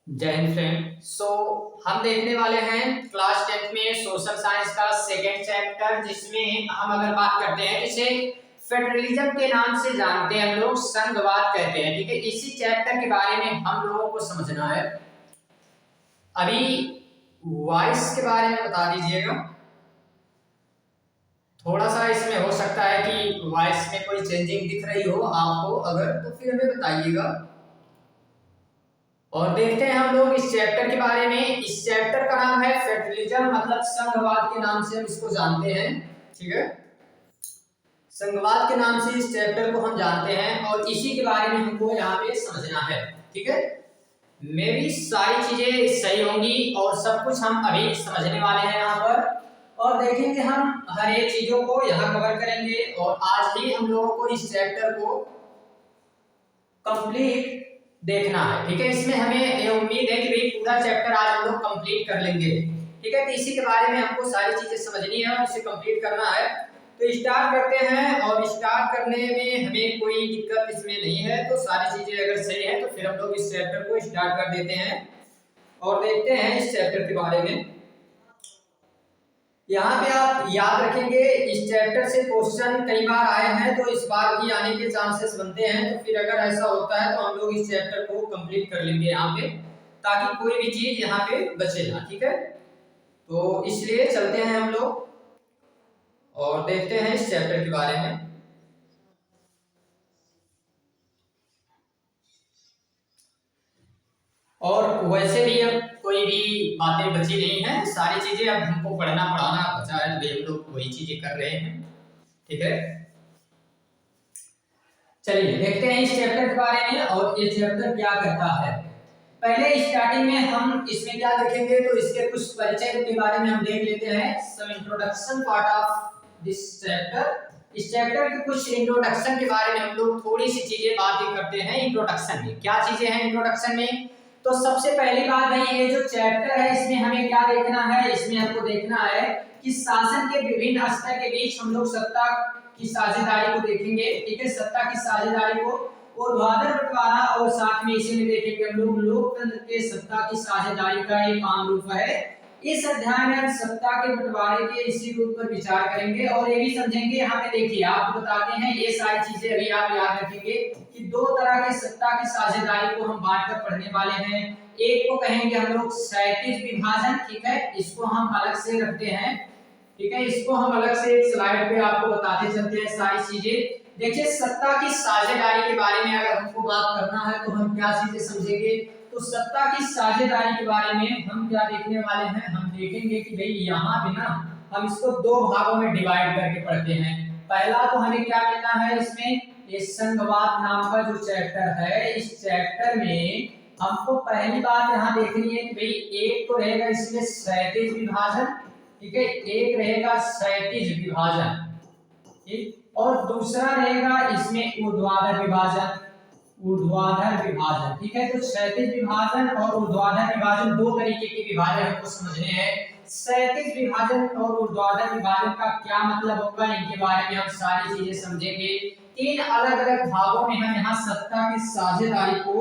जय हिंद फ्रेंड। हम देखने वाले हैं क्लास 10th में सोशल साइंस का सेकेंड चैप्टर, जिसमें हम अगर बात करते हैं इसे फेडरलिज्म के नाम से जानते हैं हम लोग, संघवाद कहते हैं। ठीक है, इसी चैप्टर के बारे में हम लोगों को समझना है। अभी वॉइस के बारे में बता दीजिएगा। थोड़ा सा इसमें हो सकता है कि वॉइस में कोई चेंजिंग दिख रही हो आपको, अगर तो फिर हमें बताइएगा। और देखते हैं हम लोग इस चैप्टर के बारे में। इस चैप्टर का नाम है फेडरलिज्म, मतलब संघवाद के नाम से हम इसको जानते हैं। ठीक है, संघवाद के नाम से इस चैप्टर को हम जानते हैं और इसी के बारे में हमको यहाँ पे समझना है। ठीक है, मेरी सारी चीजें सही होंगी और सब कुछ हम अभी समझने वाले हैं यहाँ पर, और देखेंगे हम हर एक चीजों को यहाँ कवर करेंगे। और आज ही हम लोगों को इस चैप्टर को कंप्लीट देखना है। ठीक है, इसमें हमें ये उम्मीद है कि भाई पूरा चैप्टर आज हम लोग कंप्लीट कर लेंगे। ठीक है, तो इसी के बारे में हमको सारी चीजें समझनी है और इसे कंप्लीट करना है। तो स्टार्ट करते हैं, और स्टार्ट करने में हमें कोई दिक्कत इसमें नहीं है। तो सारी चीजें अगर सही है तो फिर हम लोग इस चैप्टर को स्टार्ट कर देते हैं और देखते हैं इस चैप्टर के बारे में। यहाँ पे आप याद रखेंगे, इस चैप्टर से क्वेश्चन कई बार आए हैं, तो इस बार भी आने के चांसेस बनते हैं। तो फिर अगर ऐसा होता है तो हम लोग इस चैप्टर को कंप्लीट कर लेंगे यहाँ पे, ताकि कोई भी चीज यहाँ पे बचे ना। ठीक है, तो इसलिए चलते हैं हम लोग और देखते हैं इस चैप्टर के बारे में। और वैसे भी अब कोई भी बातें बची नहीं है, सारी चीजें अब हमको पढ़ना पढ़ाना बचा है, तो हम लोग वही चीजें कर रहे हैं। ठीक है, चलिए देखते हैं इस चैप्टर के बारे में और ये चैप्टर क्या कहता है। पहले स्टार्टिंग में हम इसमें क्या देखेंगे, तो इसके कुछ परिचय के बारे में हम देख लेते हैं। Some introduction part of this chapter. इस चैप्टर के कुछ इंट्रोडक्शन के बारे में हम लोग थोड़ी सी चीजें बातें करते हैं। इंट्रोडक्शन में क्या चीजें हैं इंट्रोडक्शन में, तो सबसे पहली बात भाई, ये जो चैप्टर है इसमें हमें क्या देखना है, इसमें हमको देखना है कि शासन के विभिन्न स्तर के बीच हम लोग सत्ता की साझेदारी को देखेंगे। ठीक है, सत्ता की साझेदारी को, ऊर्ध्वाधर बंटवारा, और साथ में इसी में देखेंगे हम लोग लोकतंत्र के सत्ता की साझेदारी का एक आम रूप है। इस अध्याय में हम सत्ता के बंटवारे के इसी रूप पर विचार करेंगे और ये भी समझेंगे। यहाँ पे देखिए आपको बताते हैं, ये सारी चीजें अभी आप याद रखेंगे कि दो तरह के सत्ता की साझेदारी को हम बांट कर पढ़ने वाले हैं। एक को कहेंगे हम लोग क्षैतिज विभाजन। ठीक है, इसको हम अलग से रखते हैं। ठीक है, इसको हम अलग से एक स्लाइड पे आपको बताते चलते हैं सारी चीजें। देखिए, सत्ता की साझेदारी के बारे में अगर हमको बात करना है तो हम क्या चीजें समझेंगे, तो सत्ता की साझेदारी के बारे में हम क्या देखने वाले हैं, हम देखेंगे कि भाई यहाँ पे ना हम इसको दो भागों में डिवाइड करके पढ़ते हैं। पहला तो हमें क्या मिलना है इसमें, ये संघवाद नाम का जो चैप्टर है, इस चैप्टर में हमको पहली बात यहाँ देखनी है कि भाई एक तो रहेगा इसमें क्षैतिज विभाजन। ठीक है, एक रहेगा क्षैतिज विभाजन, ठीक, और दूसरा रहेगा इसमें ऊर्ध्वाधर विभाजन। ऊर्ध्वाधर विभाजन, ठीक है, तो क्षैतिज विभाजन और ऊर्ध्वाधर विभाजन दो तरीके के विभाजन हमको समझने हैं। क्षैतिज विभाजन और ऊर्ध्वाधर विभाजन का क्या मतलब होगा, इनके बारे में हम सारी चीजें समझेंगे। तीन अलग अलग भागों में हम यहाँ सत्ता की साझेदारी को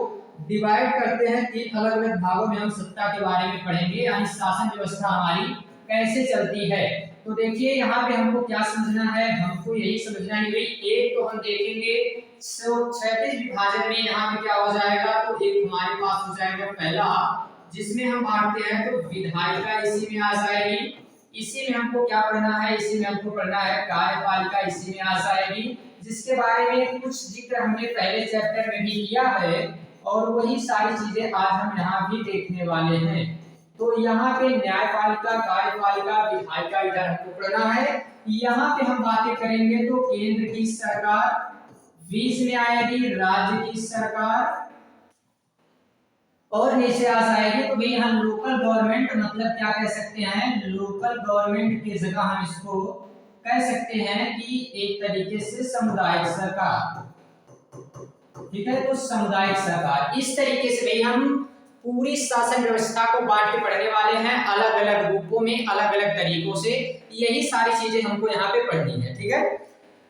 डिवाइड करते हैं। तीन अलग अलग भागों में हम सत्ता के बारे में पढ़ेंगे, यानी शासन व्यवस्था हमारी कैसे चलती है। तो देखिए यहाँ पे हमको क्या समझना है, हमको यही समझना है भाई, एक तो हम देखेंगे क्षैतिज विभाजन में यहाँ पे क्या हो जाएगा, तो एक हमारे पास हो जाएगा पहला, जिसमें हम बांटते हैं तो विधायिका इसी में आ जाएगी। इसी में हमको क्या पढ़ना है, इसी में हमको पढ़ना है कार्यपालिका, इसी में आ जाएगी, जिसके बारे में कुछ जिक्र हमने पहले चैप्टर में भी किया है और वही सारी चीजें आज हम यहाँ भी देखने वाले हैं। तो यहाँ पे न्यायपालिका, कार्यपालिका, विधायिका इधर हमको पढ़ना है। यहाँ पे हम बातें करेंगे तो केंद्र की सरकार, बीच में आएगी राज्य की सरकार, और नीचे आ जाएगी तो भाई हम लोकल गवर्नमेंट, मतलब क्या कह सकते हैं, लोकल गवर्नमेंट की जगह हम इसको कह सकते हैं कि एक तरीके से सामुदायिक सरकार। ठीक है, तो सामुदायिक सरकार, इस तरीके से भाई हम पूरी शासन व्यवस्था को बांट के पढ़ने वाले हैं, अलग अलग रूपों में, अलग अलग तरीकों से। यही सारी चीजें हमको यहाँ पे पढ़नी है। ठीक है,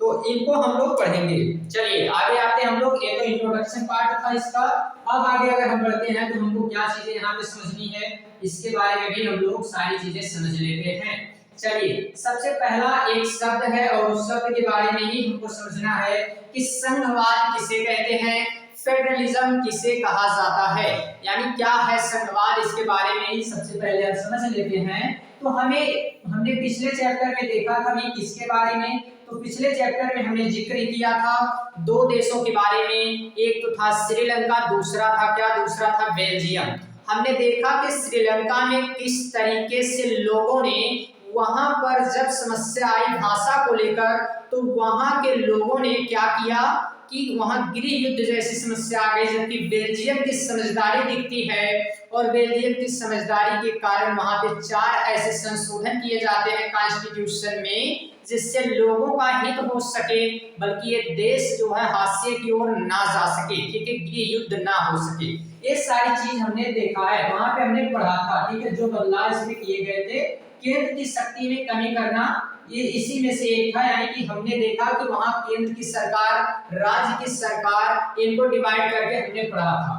तो इनको हम लोग पढ़ेंगे। चलिए आगे आते हैं हम लोग। ये तो इंट्रोडक्शन पार्ट था इसका। अब आगे अगर हम बढ़ते हैं तो हमको क्या चीजें यहाँ पे समझनी है, इसके बारे में भी हम लोग सारी चीजें समझ लेते हैं। चलिए सबसे पहला एक शब्द है और उस शब्द के बारे में ही हमको समझना है कि संघवाद किसे कहते हैं, फेडरलिज्म किसे कहा जाता है, यानी क्या है संघवाद, इसके बारे में ही सबसे पहले हम समझ लेते हैं। तो हमने पिछले चैप्टर में देखा था कि किसके बारे में, तो पिछले चैप्टर में हमने जिक्र किया था दो देशों के बारे में, एक तो था श्रीलंका, दूसरा था क्या, दूसरा था बेल्जियम। हमने देखा कि श्रीलंका में किस तरीके से लोगों ने वहां पर जब समस्या आई भाषा को लेकर, तो वहां के लोगों ने क्या किया कि वहां गृह युद्ध जैसी समस्या आ गई, जबकि बेल्जियम की समझदारी दिखती है और बेल्जियम की समझदारी के कारण वहां पे 4 ऐसे संशोधन किए जाते हैं कॉन्स्टिट्यूशन में जिससे लोगों का हित हो सके, बल्कि ये देश जो है हाशिए की ओर ना जा सके, ठीक है, गृह युद्ध ना हो सके। ये सारी चीज हमने देखा है, वहां पे हमने पढ़ा था, ठीक है, जो बदलाव इसमें किए गए थे, केंद्र की शक्ति में कमी करना, ये इसी में से एक था। यानी कि हमने देखा कि वहां केंद्र की सरकार, राज्य की सरकार, इनको डिवाइड करके हमने पढ़ा था।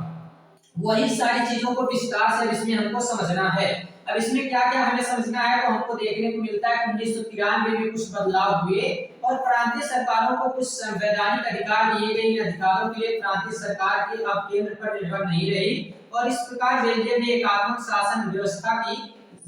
वही सारी चीजों को विस्तार से इसमें हमको समझना है। अब इसमें क्या क्या हमें समझना है, तो हमको देखने को मिलता है 1993 में कुछ बदलाव हुए और प्रांतीय सरकारों को कुछ संवैधानिक अधिकार दिए गए। इन अधिकारों के लिए प्रांतीय सरकार की अब केंद्र पर निर्भर नहीं रही और इस प्रकार बेल्जियम ने एकात्मक शासन व्यवस्था की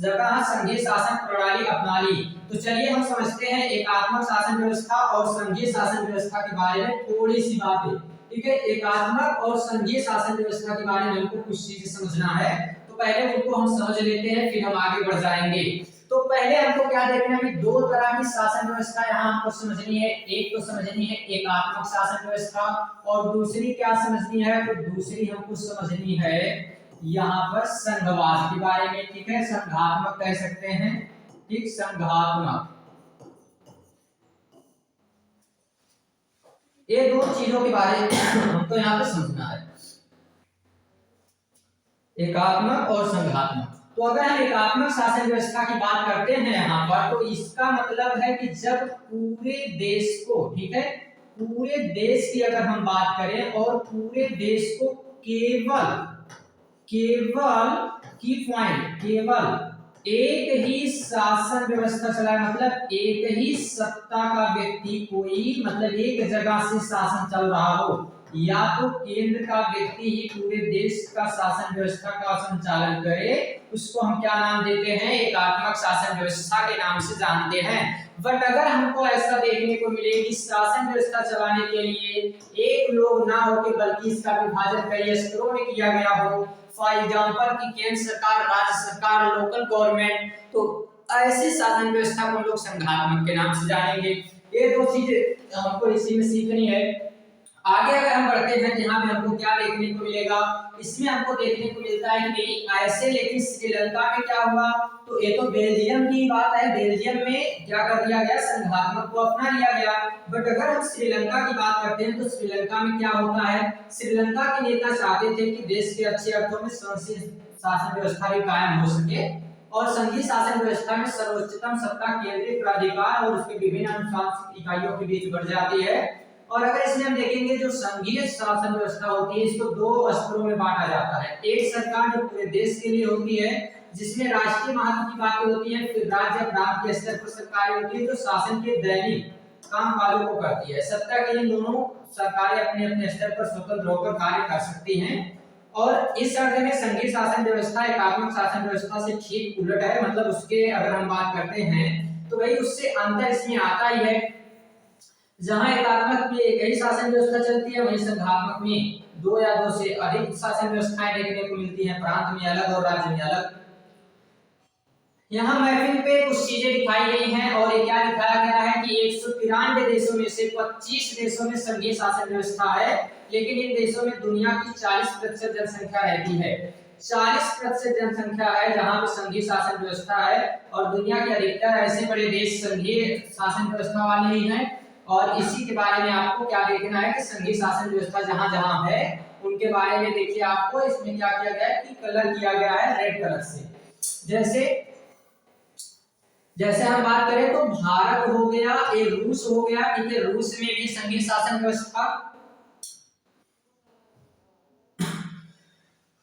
जगह संघीय शासन प्रणाली अपना ली। तो चलिए हम समझते हैं एकात्मक शासन व्यवस्था और संघीय शासन व्यवस्था के बारे में थोड़ी सी बातें, ठीक है। एकात्मक और संघीय शासन व्यवस्था के बारे में हमको कुछ चीजें समझना है, तो पहले उनको हम समझ लेते हैं, फिर हम आगे बढ़ जाएंगे। तो पहले हमको क्या देखना है, दो तरह की शासन व्यवस्था यहाँ हमको समझनी है। एक तो समझनी है एकात्मक शासन व्यवस्था और दूसरी क्या समझनी है, तो दूसरी हमको समझनी है यहाँ पर संघवाद के बारे में, ठीक है, संघात्मक कह सकते हैं, ठीक, संघात्मक। ये दो चीजों के बारे में हमको यहाँ पे समझना है, एकात्मक और संघात्मक। तो अगर हम एकात्मक शासन व्यवस्था की बात करते हैं यहाँ पर, तो इसका मतलब है कि जब पूरे देश को, ठीक है, पूरे देश की अगर हम बात करें और पूरे देश को केवल की पॉइंट, केवल एक ही शासन व्यवस्था चलाए, मतलब एक ही सत्ता का व्यक्ति कोई, मतलब एक जगह से शासन चल रहा हो, या तो केंद्र का व्यक्ति ही पूरे देश का शासन व्यवस्था का संचालन करे, उसको हम क्या नाम देते हैं, एकात्मक शासन व्यवस्था के नाम से जानते हैं। बट अगर हमको ऐसा देखने को मिले कि शासन व्यवस्था चलाने के लिए एक लोग ना हो के बल्कि इसका विभाजन कई स्तरों में किया गया हो, फॉर एग्जांपल कि केंद्र सरकार, राज्य सरकार, लोकल गवर्नमेंट, तो ऐसी शासन व्यवस्था को हम लोग संघात्मक के नाम से जानेंगे। ये दो चीजें हमको इसी में सीखनी है। आगे अगर हम बढ़ते हैं, यहाँ पे हमको क्या देखने को मिलेगा, इसमें हमको देखने को मिलता है कि ऐसे, लेकिन श्रीलंका में क्या हुआ, तो ये तो बेल्जियम की बात है, बेल्जियम में क्या कर दिया गया, संघात्मक को अपना लिया गया। बट अगर हम श्रीलंका की बात करते हैं तो श्रीलंका में क्या होता है, श्रीलंका के नेता चाहते थे कि देश के अच्छे अर्थों में संघीय शासन व्यवस्था भी कायम हो सके और संघीय शासन व्यवस्था में सर्वोच्चतम सत्ता केंद्रीय प्राधिकार और उसके विभिन्न अनुशासनिक इकाइयों के बीच बढ़ जाती है। और अगर इसमें हम देखेंगे जो संघीय शासन व्यवस्था होती है, इसको दो स्तरों में बांटा जाता है। एक सरकार जो पूरे देश के लिए होती है, जिसमें राष्ट्रीय महत्व की बातें होती हैं, फिर राज्य प्रांत के स्तर पर सरकारें होती है जो शासन के दैनिक कामकाजों को करती है। सत्ता के लिए दोनों सरकारें अपने अपने स्तर पर स्वतंत्र होकर कार्य कर सकती हैं। और इस अर्थ में संघीय शासन व्यवस्था एकात्मक शासन व्यवस्था से ठीक उलट है, मतलब उसके अगर हम बात करते हैं तो भाई उससे अंतर इसमें आता ही है। जहां एकात्मक में एक ही शासन व्यवस्था चलती है, वहीं संघात्मक में दो या दो से अधिक शासन व्यवस्थाएं देखने को मिलती हैं, प्रांत में अलग और राज्य में अलग। यहाँ मैपिंग पे कुछ चीजें दिखाई गई हैं और ये क्या दिखाया गया है कि 193 देशों में से 25 देशों में संघीय शासन व्यवस्था है, लेकिन इन देशों में दुनिया की 40% जनसंख्या रहती है। 40% जनसंख्या है जहां पे संघीय शासन व्यवस्था है और दुनिया के अधिकतर ऐसे बड़े देश संघीय शासन व्यवस्था वाले ही हैं। और इसी के बारे में आपको क्या देखना है कि संघीय शासन व्यवस्था जहां जहां है उनके बारे में देखिए। आपको इसमें क्या किया गया है कि कलर किया गया है रेड कलर से। जैसे जैसे हम बात करें तो भारत हो गया, ये रूस हो गया, ठीक है, रूस में भी संघीय शासन व्यवस्था,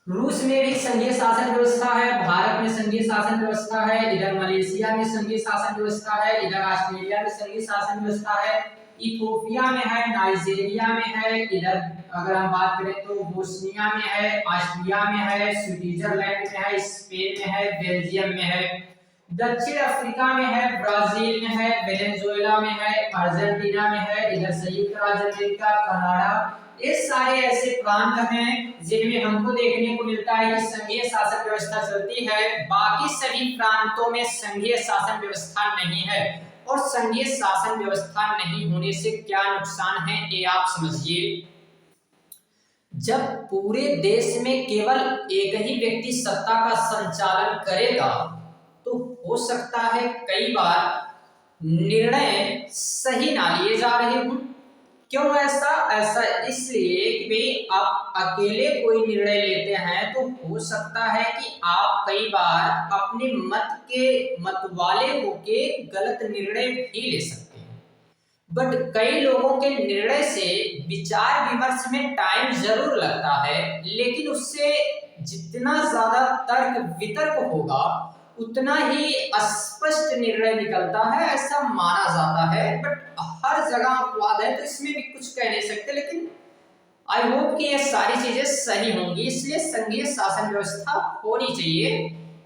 रूस में भी संघीय शासन व्यवस्था है, भारत में संघीय शासन व्यवस्था है, इधर मलेशिया में संघीय शासन व्यवस्था है, इधर ऑस्ट्रेलिया में संघीय शासन व्यवस्था है, इथोपिया में है, नाइजीरिया में है, इधर अगर हम बात करें तो बोस्निया में है, ऑस्ट्रिया में है, स्विट्जरलैंड में है, स्पेन में है, बेल्जियम में है, दक्षिण अफ्रीका में है, ब्राजील में है, वेनेजुएला में है, अर्जेंटीना में है, इधर संयुक्त राज्य अमेरिका, कनाडा, ये सारे ऐसे प्रांत हैं जिनमें हमको देखने को मिलता है कि संघीय शासन व्यवस्था चलती है। बाकी सभी प्रांतों में संघीय शासन व्यवस्था नहीं है। और संघीय शासन व्यवस्था नहीं होने से क्या नुकसान है ये आप समझिए। जब पूरे देश में केवल एक ही व्यक्ति सत्ता का संचालन करेगा तो हो सकता है कई बार निर्णय सही ना लिए जा रहे हों। क्यों ऐसा? ऐसा इसलिए कि भाई आप अकेले कोई निर्णय लेते हैं तो हो सकता है कि आप कई बार अपने मत वाले होके गलत निर्णय भी ले सकते हैं। बट कई लोगों के निर्णय से विचार विमर्श में टाइम जरूर लगता है, लेकिन उससे जितना ज्यादा तर्क वितर्क होगा उतना ही स्पष्ट निर्णय निकलता है, ऐसा माना जाता है। बट हर जगह अपवाद है तो इसमें भी कुछ कह नहीं सकते, लेकिन आई होप कि ये सारी चीजें सही होंगी। इसलिए संघीय शासन व्यवस्था होनी चाहिए,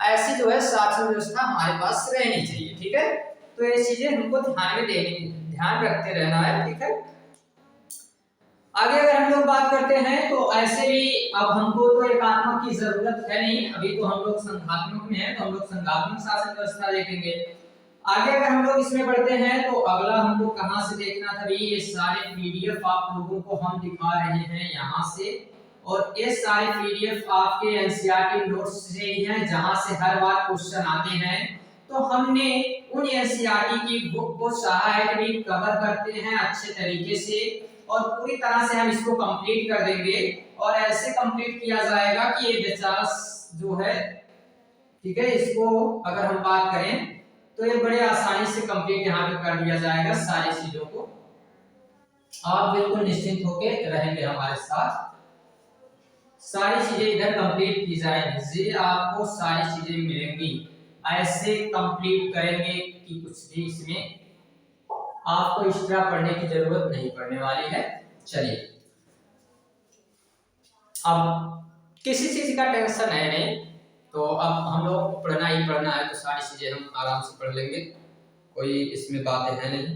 ऐसी जो है शासन व्यवस्था हमारे पास रहनी चाहिए, ठीक है। तो ये चीजें हमको ध्यान रखते रहना है, ठीक है। आगे अगर हम लोग बात करते हैं तो ऐसे भी अब हमको तो एकात्मक की जरूरत है नहीं, अभी तो हम लोग संघात्मक में है, तो हम लोग संघात्मक शासन व्यवस्था देखेंगे। आगे अगर हम लोग इसमें बढ़ते हैं तो अगला हमको कहां से देखना था भाई, ये सारे पीडीएफ आप लोगों को हम दिखा रहे हैं यहां से, और ये सारे पीडीएफ आपके एनसीईआरटी नोट्स से ही हैं जहां से हर बार क्वेश्चन आते हैं। तो हमने उन एनसीईआरटी की बुक को चाहा है कि भाई कवर करते हैं अच्छे तरीके से और पूरी तरह से हम इसको कंप्लीट कर देंगे, और ऐसे कंप्लीट किया जाएगा कि ये बेचारा जो है, ठीक है, इसको अगर हम बात करें तो ये बड़े आसानी से कंप्लीट यहाँ पे कर दिया जाएगा सारी चीजों को। आप बिल्कुल निश्चिंत होकर रहेंगे हमारे साथ, सारी चीजें इधर कंप्लीट की जाएंगी जी, आपको सारी चीजें मिलेंगी। ऐसे कंप्लीट करेंगे कि कुछ भी इसमें आपको एक्स्ट्रा पढ़ने की जरूरत नहीं पड़ने वाली है। चलिए, अब किसी चीज का टेंशन है नहीं, तो अब हम लोग को पढ़ना ही पढ़ना है, तो सारी चीजें हम आराम से पढ़ लेंगे, कोई इसमें बातें है नहीं।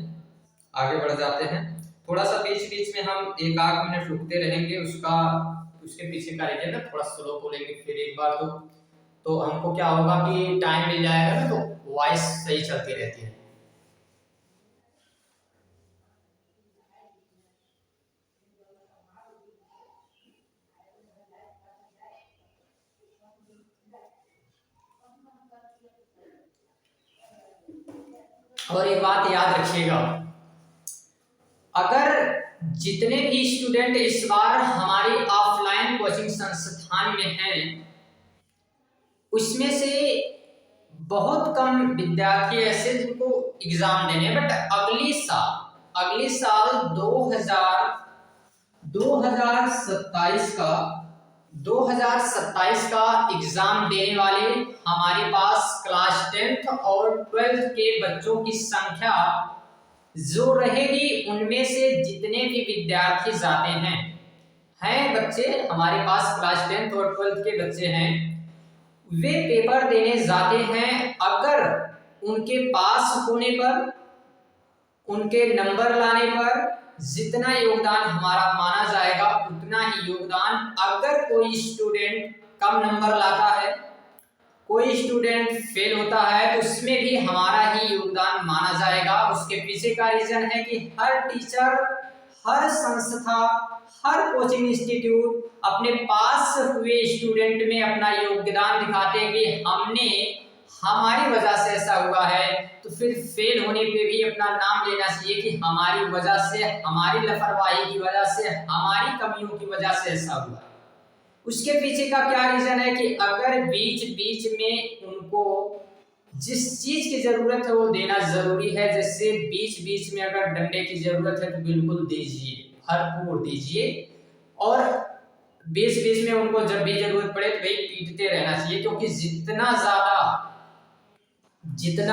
आगे बढ़ जाते हैं, थोड़ा सा बीच बीच में हम एक आध मिनट रुकते रहेंगे, उसके पीछे का रीजन है थोड़ा स्लो बोलेंगे फिर एक बार तो हमको क्या होगा कि टाइम मिल जाएगा ना, तो वॉइस सही चलती रहती है। और एक बात याद रखिएगा, अगर जितने भी स्टूडेंट इस बार हमारी ऑफलाइन कोचिंग संस्थान में हैं, उसमें से बहुत कम विद्यार्थी ऐसे जिनको एग्जाम देने हैं, बट अगली साल 2027 का एग्जाम देने वाले हमारे पास क्लास 10th और 12th के बच्चों की संख्या जो रहेगी, उनमें से जितने भी विद्यार्थी जाते हैं बच्चे हमारे पास क्लास 10th और 12th के बच्चे हैं, वे पेपर देने जाते हैं। अगर उनके पास होने पर, उनके नंबर लाने पर जितना योगदान हमारा माना जाएगा उतना ही योगदान, अगर कोई स्टूडेंट कम नंबर लाता है, कोई स्टूडेंट फेल होता है, तो उसमें भी हमारा ही योगदान माना जाएगा। उसके पीछे का रीजन है कि हर टीचर, हर संस्था, हर कोचिंग इंस्टीट्यूट अपने पास हुए स्टूडेंट में अपना योगदान दिखाते हैं कि हमने, हमारी वजह से ऐसा हुआ है, तो फिर फेल होने पे भी अपना नाम लेना चाहिए कि हमारी वजह से, हमारी लापरवाही की वजह से, हमारी कमियों की वजह से ऐसा हुआ। उसके पीछे का क्या रीजन है कि अगर बीच बीच में उनको जिस चीज की जरूरत है वो देना जरूरी है। जैसे बीच बीच में अगर डंडे की जरूरत है तो बिल्कुल दीजिए, भरपूर दीजिए। और बीच बीच में उनको जब भी जरूरत पड़े तो भाई पीटते रहना चाहिए, क्योंकि जितना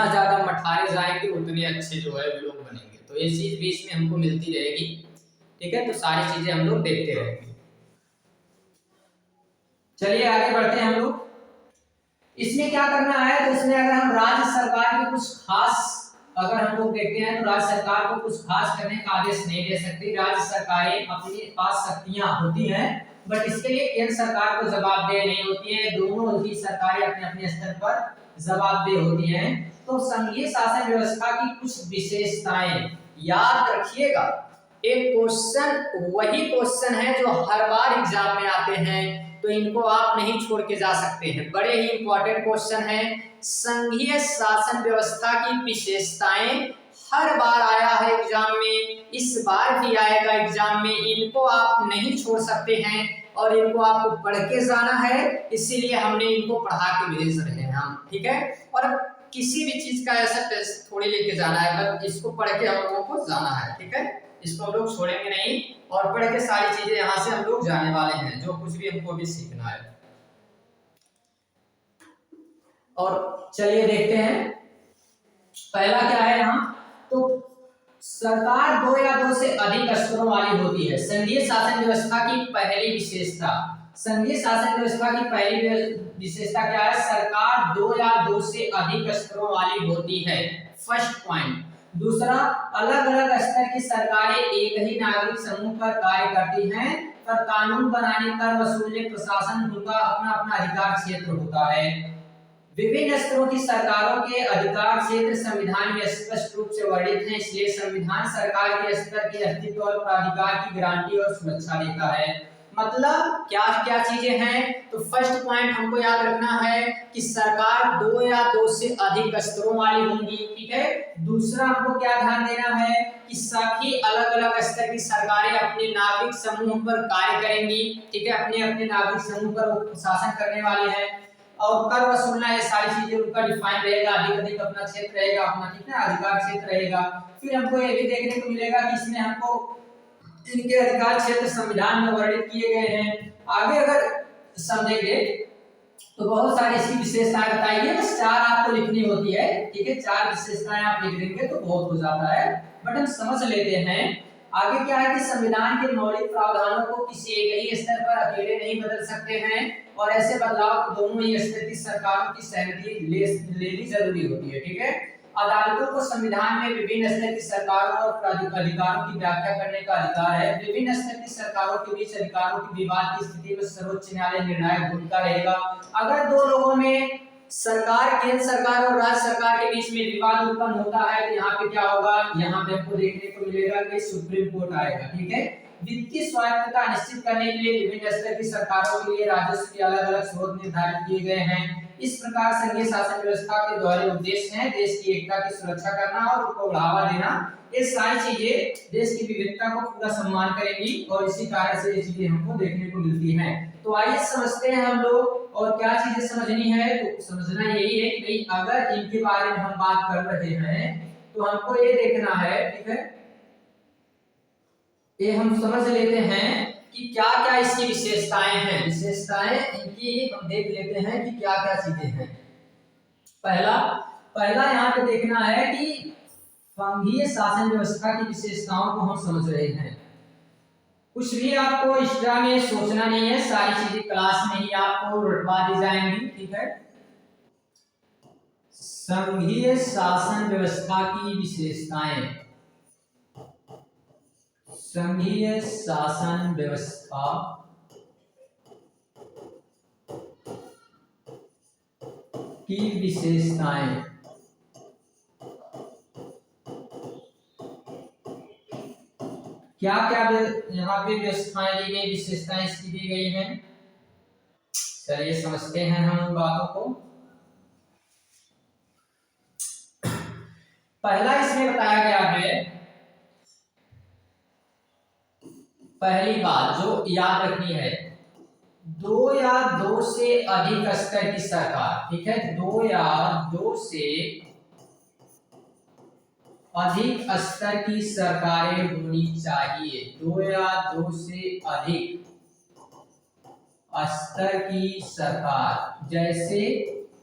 ज्यादा मठाए जाएंगे उतने अच्छे जो है लोग बनेंगे। तो ये चीज बीच में हमको मिलती रहेगी, ठीक है। तो सारी चीजें हम लोग देखते रहेंगे। चलिए आगे बढ़ते हैं हम लोग। इसमें क्या करना है, तो इसमें अगर हम राज्य सरकार के कुछ खास अगर हम लोग देखते हैं तो राज्य सरकार को कुछ खास करने का आदेश नहीं दे सकती। राज्य सरकारें अपने पास शक्तियां होती हैं, बट इसके लिए केंद्र सरकार को जवाबदेह नहीं होती है। दोनों ही सरकारें अपने अपने स्तर पर जवाबदेह होती हैं। तो संघीय शासन व्यवस्था की कुछ विशेषताएं याद रखिएगा। एक क्वेश्चन वही क्वेश्चन है जो हर बार एग्जाम में आते हैं, तो इनको आप नहीं छोड़ के जा सकते हैं। बड़े ही इंपॉर्टेंट क्वेश्चन है। संघीय शासन व्यवस्था की विशेषताएं हर बार आया है एग्जाम में, इस बार भी आएगा एग्जाम में। इनको आप नहीं छोड़ सकते हैं और इनको आपको पढ़ के जाना है, इसीलिए हमने इनको पढ़ा के भेज रहे हैं हम, ठीक है। और किसी भी चीज का ऐसा टेस्ट थोड़ी लेके जाना है, बस इसको पढ़ के हम लोगों को जाना है, ठीक है। इसको हम लोग छोड़ेंगे नहीं और पढ़ के सारी चीजें यहाँ से हम लोग जाने वाले हैं, जो कुछ भी हमको भी सीखना है। और चलिए देखते हैं पहला क्या है यहाँ। तो सरकार दो या दो से अधिक स्तरों वाली होती है। संघीय शासन व्यवस्था की पहली विशेषता, संघीय शासन व्यवस्था की पहली विशेषता क्या है, सरकार दो या दो से अधिक स्तरों वाली होती है, फर्स्ट पॉइंट। दूसरा, अलग अलग स्तर की सरकारें एक ही नागरिक समूह पर कार्य करती हैं, पर कानून बनाने, कर वसूलने, प्रशासन, उनका अपना अपना अधिकार क्षेत्र होता है। विभिन्न स्तरों की सरकारों के अधिकार क्षेत्र संविधान में स्पष्ट रूप से वर्णित हैं, इसलिए संविधान सरकार के स्तर के अस्तित्व और प्राधिकार की गारंटी और सुरक्षा देता है। मतलब क्या क्या चीजें हैं, तो फर्स्ट पॉइंट हमको याद रखना है कि सरकार दो या दो से अधिक स्तरों वाली होंगी, ठीक है। दूसरा हमको क्या ध्यान देना है कि सभी अलग अलग स्तर की सरकारें अपने नागरिक समूह पर कार्य करेंगी, ठीक है। अपने अपने नागरिक समूह पर शासन करने वाले हैं। और कर वसूलना, ये सारी चीजें उनका डिफाइन रहेगा, अधिक अधिक अपना क्षेत्र रहेगा अपना, ठीक है, अधिकार क्षेत्र रहेगा। फिर हमको ये भी देखने को मिलेगा कि इसमें हमको इनके अधिकार क्षेत्र संविधान में वर्णित किए गए हैं। आगे अगर समझेंगे तो बहुत सारी इसकी विशेषताएं बताइए, बस 4 आपको लिखनी होती है, ठीक है। 4 विशेषताएं आप लिख देंगे तो बहुत हो जाता है, बट हम समझ लेते हैं। आगे क्या है कि संविधान के मौलिक प्रावधानों को किसी एक ही स्तर पर अकेले नहीं बदल सकते हैं, और ऐसे बदलाव को दोनों ही स्तर की सरकारों की सहमति लेनी जरूरी होती है, ठीक है। अदालतों को संविधान में विभिन्न स्तर की सरकारों और अधिकारों की व्याख्या करने का अधिकार है। विभिन्न स्तर की सरकारों के बीच अधिकारों की विवाद की स्थिति में सर्वोच्च न्यायालय निर्णायक भूमिका रहेगा। अगर दो लोगों में सरकार, केंद्र सरकार और राज्य सरकार के बीच में विवाद उत्पन्न होता है तो यहाँ पे क्या होगा, यहाँ पे आपको देखने को मिलेगा कि सुप्रीम कोर्ट आएगा, ठीक है। वित्तीय स्वायत्तता निश्चित करने के लिए विभिन्न स्तर की सरकारों के लिए राजस्व के अलग अलग स्रोत निर्धारित किए गए हैं। इस प्रकार संघीय शासन व्यवस्था के दोहरे उद्देश्य हैं देश की एकता की सुरक्षा करना और उसको बढ़ावा देना। ये सारी चीजें देश की विविधता को पूरा सम्मान करेंगी और इसी कारण से ये चीजें हमको देखने को मिलती हैं। तो आइए समझते हैं हम लोग, और क्या चीजें समझनी है, तो समझना यही है कि भाई अगर इनके बारे में हम बात कर रहे हैं तो हमको ये देखना है, ठीक है, ये हम समझ लेते हैं कि क्या क्या इसकी विशेषताएं हैं। विशेषताएं इनकी हम देख लेते हैं कि क्या क्या चीजें हैं। पहला यहाँ पे देखना है कि संघीय शासन व्यवस्था की विशेषताओं को हम समझ रहे हैं। कुछ भी आपको एक्स्ट्रा में सोचना नहीं है, सारी चीजें क्लास में ही आपको रटवा दी जाएंगी, ठीक है। संघीय शासन व्यवस्था की विशेषताएं, संघीय शासन व्यवस्था की विशेषताएं, क्या क्या यहाँ पे व्यवस्थाएं दी गई, विशेषताएं इसकी दी गई हैं। चलिए समझते हैं हम उन बातों को। पहला इसमें बताया गया है, पहली बात जो याद रखनी है, दो या दो से अधिक स्तर की सरकार, ठीक है, दो या दो से अधिक स्तर की सरकारें होनी चाहिए, दो या दो से अधिक स्तर की सरकार, जैसे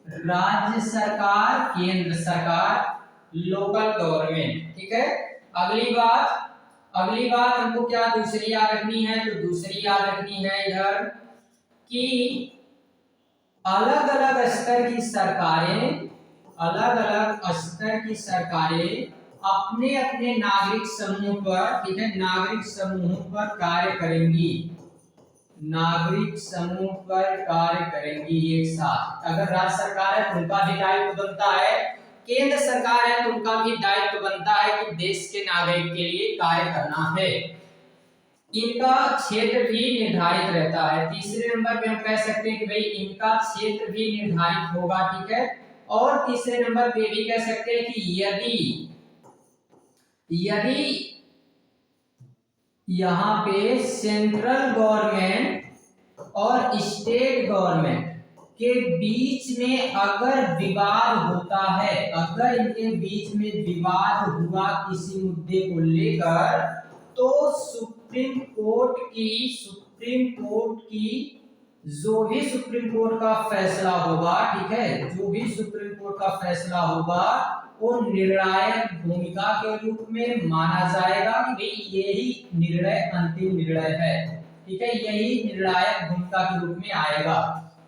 राज्य सरकार, केंद्र सरकार, लोकल गवर्नमेंट, ठीक है। अगली बात हमको क्या दूसरी याद रखनी है, तो दूसरी याद रखनी है इधर कि अलग अलग स्तर की सरकारें, अलग अलग स्तर की सरकारें अपने अपने नागरिक समूह पर, ठीक है, नागरिक समूह पर कार्य करेंगी, नागरिक समूह पर कार्य करेंगी एक साथ। अगर राज्य सरकार है तो उनका भी दायित्व बनता है, केंद्र सरकार है तो उनका भी दायित्व बनता है कि देश के नागरिक के लिए कार्य करना है। इनका क्षेत्र भी निर्धारित रहता है। तीसरे नंबर पे हम कह सकते हैं कि भाई इनका क्षेत्र भी निर्धारित होगा, ठीक है। और तीसरे नंबर पे भी कह सकते हैं कि यदि यहाँ पे सेंट्रल गवर्नमेंट और स्टेट गवर्नमेंट के बीच में अगर विवाद होता है, अगर इनके बीच में विवाद हुआ किसी मुद्दे को लेकर, तो सुप्रीम कोर्ट की जो भी सुप्रीम कोर्ट का फैसला होगा, ठीक है, जो भी सुप्रीम कोर्ट का फैसला होगा वो निर्णायक भूमिका के रूप में माना जाएगा कि भाई यही निर्णय अंतिम निर्णय है, ठीक है, यही निर्णायक भूमिका के रूप में आएगा,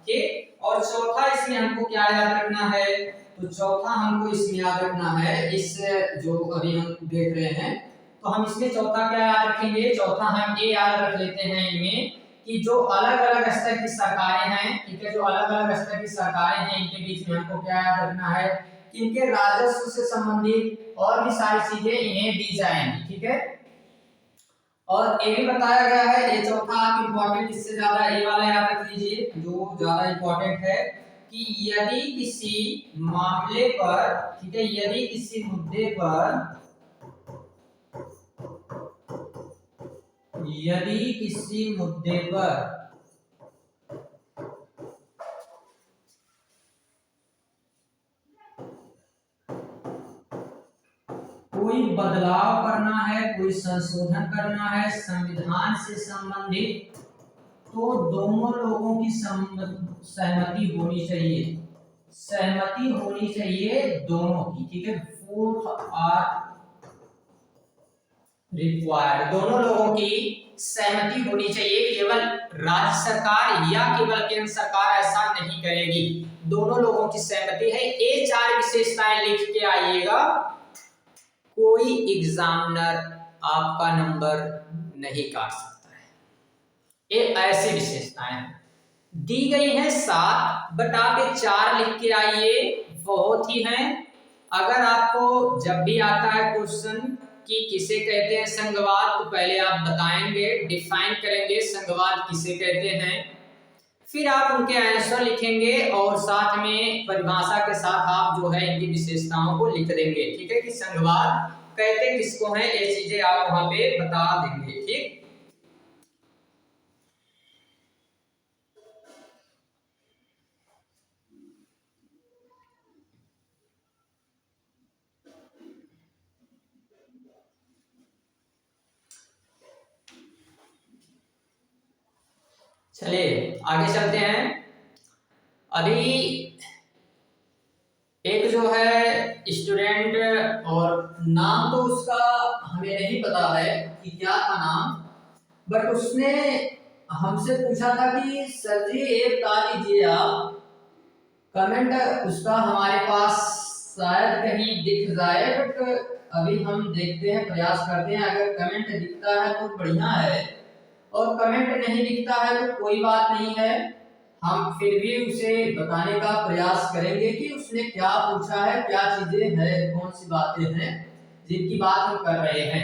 ठीक। और चौथा इसमें हमको क्या याद रखना है, तो चौथा हमको इसमें याद रखना है, इस जो अभी हम देख रहे हैं, तो हम इसमें चौथा क्या याद रखेंगे, चौथा हम ये याद रख लेते हैं इनमें कि जो अलग अलग स्तर की सरकारें हैं, ठीक है, जो अलग अलग स्तर की सरकारें हैं इनके बीच में हमको क्या याद रखना है कि इनके राजस्व से संबंधित और भी सारी चीजें इन्हें दी जाएंगी, ठीक है। और ये भी बताया गया है, ये चौथा इंपॉर्टेंट, इससे ज्यादा ये वाला याद रख लीजिए जो ज्यादा इंपॉर्टेंट है कि यदि किसी मामले पर, ठीक है, यदि किसी मुद्दे पर, यदि किसी मुद्दे पर कोई बदलाव करना है, कोई संशोधन करना है संविधान से संबंधित, तो दोनों लोगों की सहमति होनी चाहिए, सहमति होनी चाहिए दोनों की, ठीक है, बोथ आर रिक्वायर्ड, दोनों लोगों की सहमति होनी चाहिए, केवल राज्य सरकार या केवल केंद्र सरकार ऐसा नहीं करेगी, दोनों लोगों की सहमति है। ये चार विशेषताएं लिख के आइएगा, कोई एग्जामिनर आपका नंबर नहीं काट सकता है, ये ऐसी विशेषताएं दी गई हैं 7, बट आप ये 4 लिख के आइए, बहुत ही हैं। अगर आपको जब भी आता है क्वेश्चन कि किसे कहते हैं संघवाद, तो पहले आप बताएंगे, डिफाइन करेंगे संघवाद किसे कहते हैं, फिर आप उनके आंसर लिखेंगे और साथ में परिभाषा के साथ आप जो है इनकी विशेषताओं को लिख देंगे, ठीक है, कि संघवाद कहते किसको हैं, ये चीजें आप वहां पे बता देंगे, ठीक। चलिए आगे चलते हैं। अभी एक जो है स्टूडेंट, और नाम तो उसका हमें नहीं पता है कि क्या था नाम, बट उसने हमसे पूछा था कि सर जी एक बता दीजिए आप, कमेंट उसका हमारे पास शायद कहीं दिख जाए, बट अभी हम देखते हैं, प्रयास करते हैं, अगर कमेंट दिखता है तो बढ़िया है, और कमेंट नहीं दिखता है तो कोई बात नहीं है, हम फिर भी उसे बताने का प्रयास करेंगे कि उसने क्या पूछा है, क्या चीजें हैं, कौन सी बातें हैं जिनकी बात हम कर रहे हैं।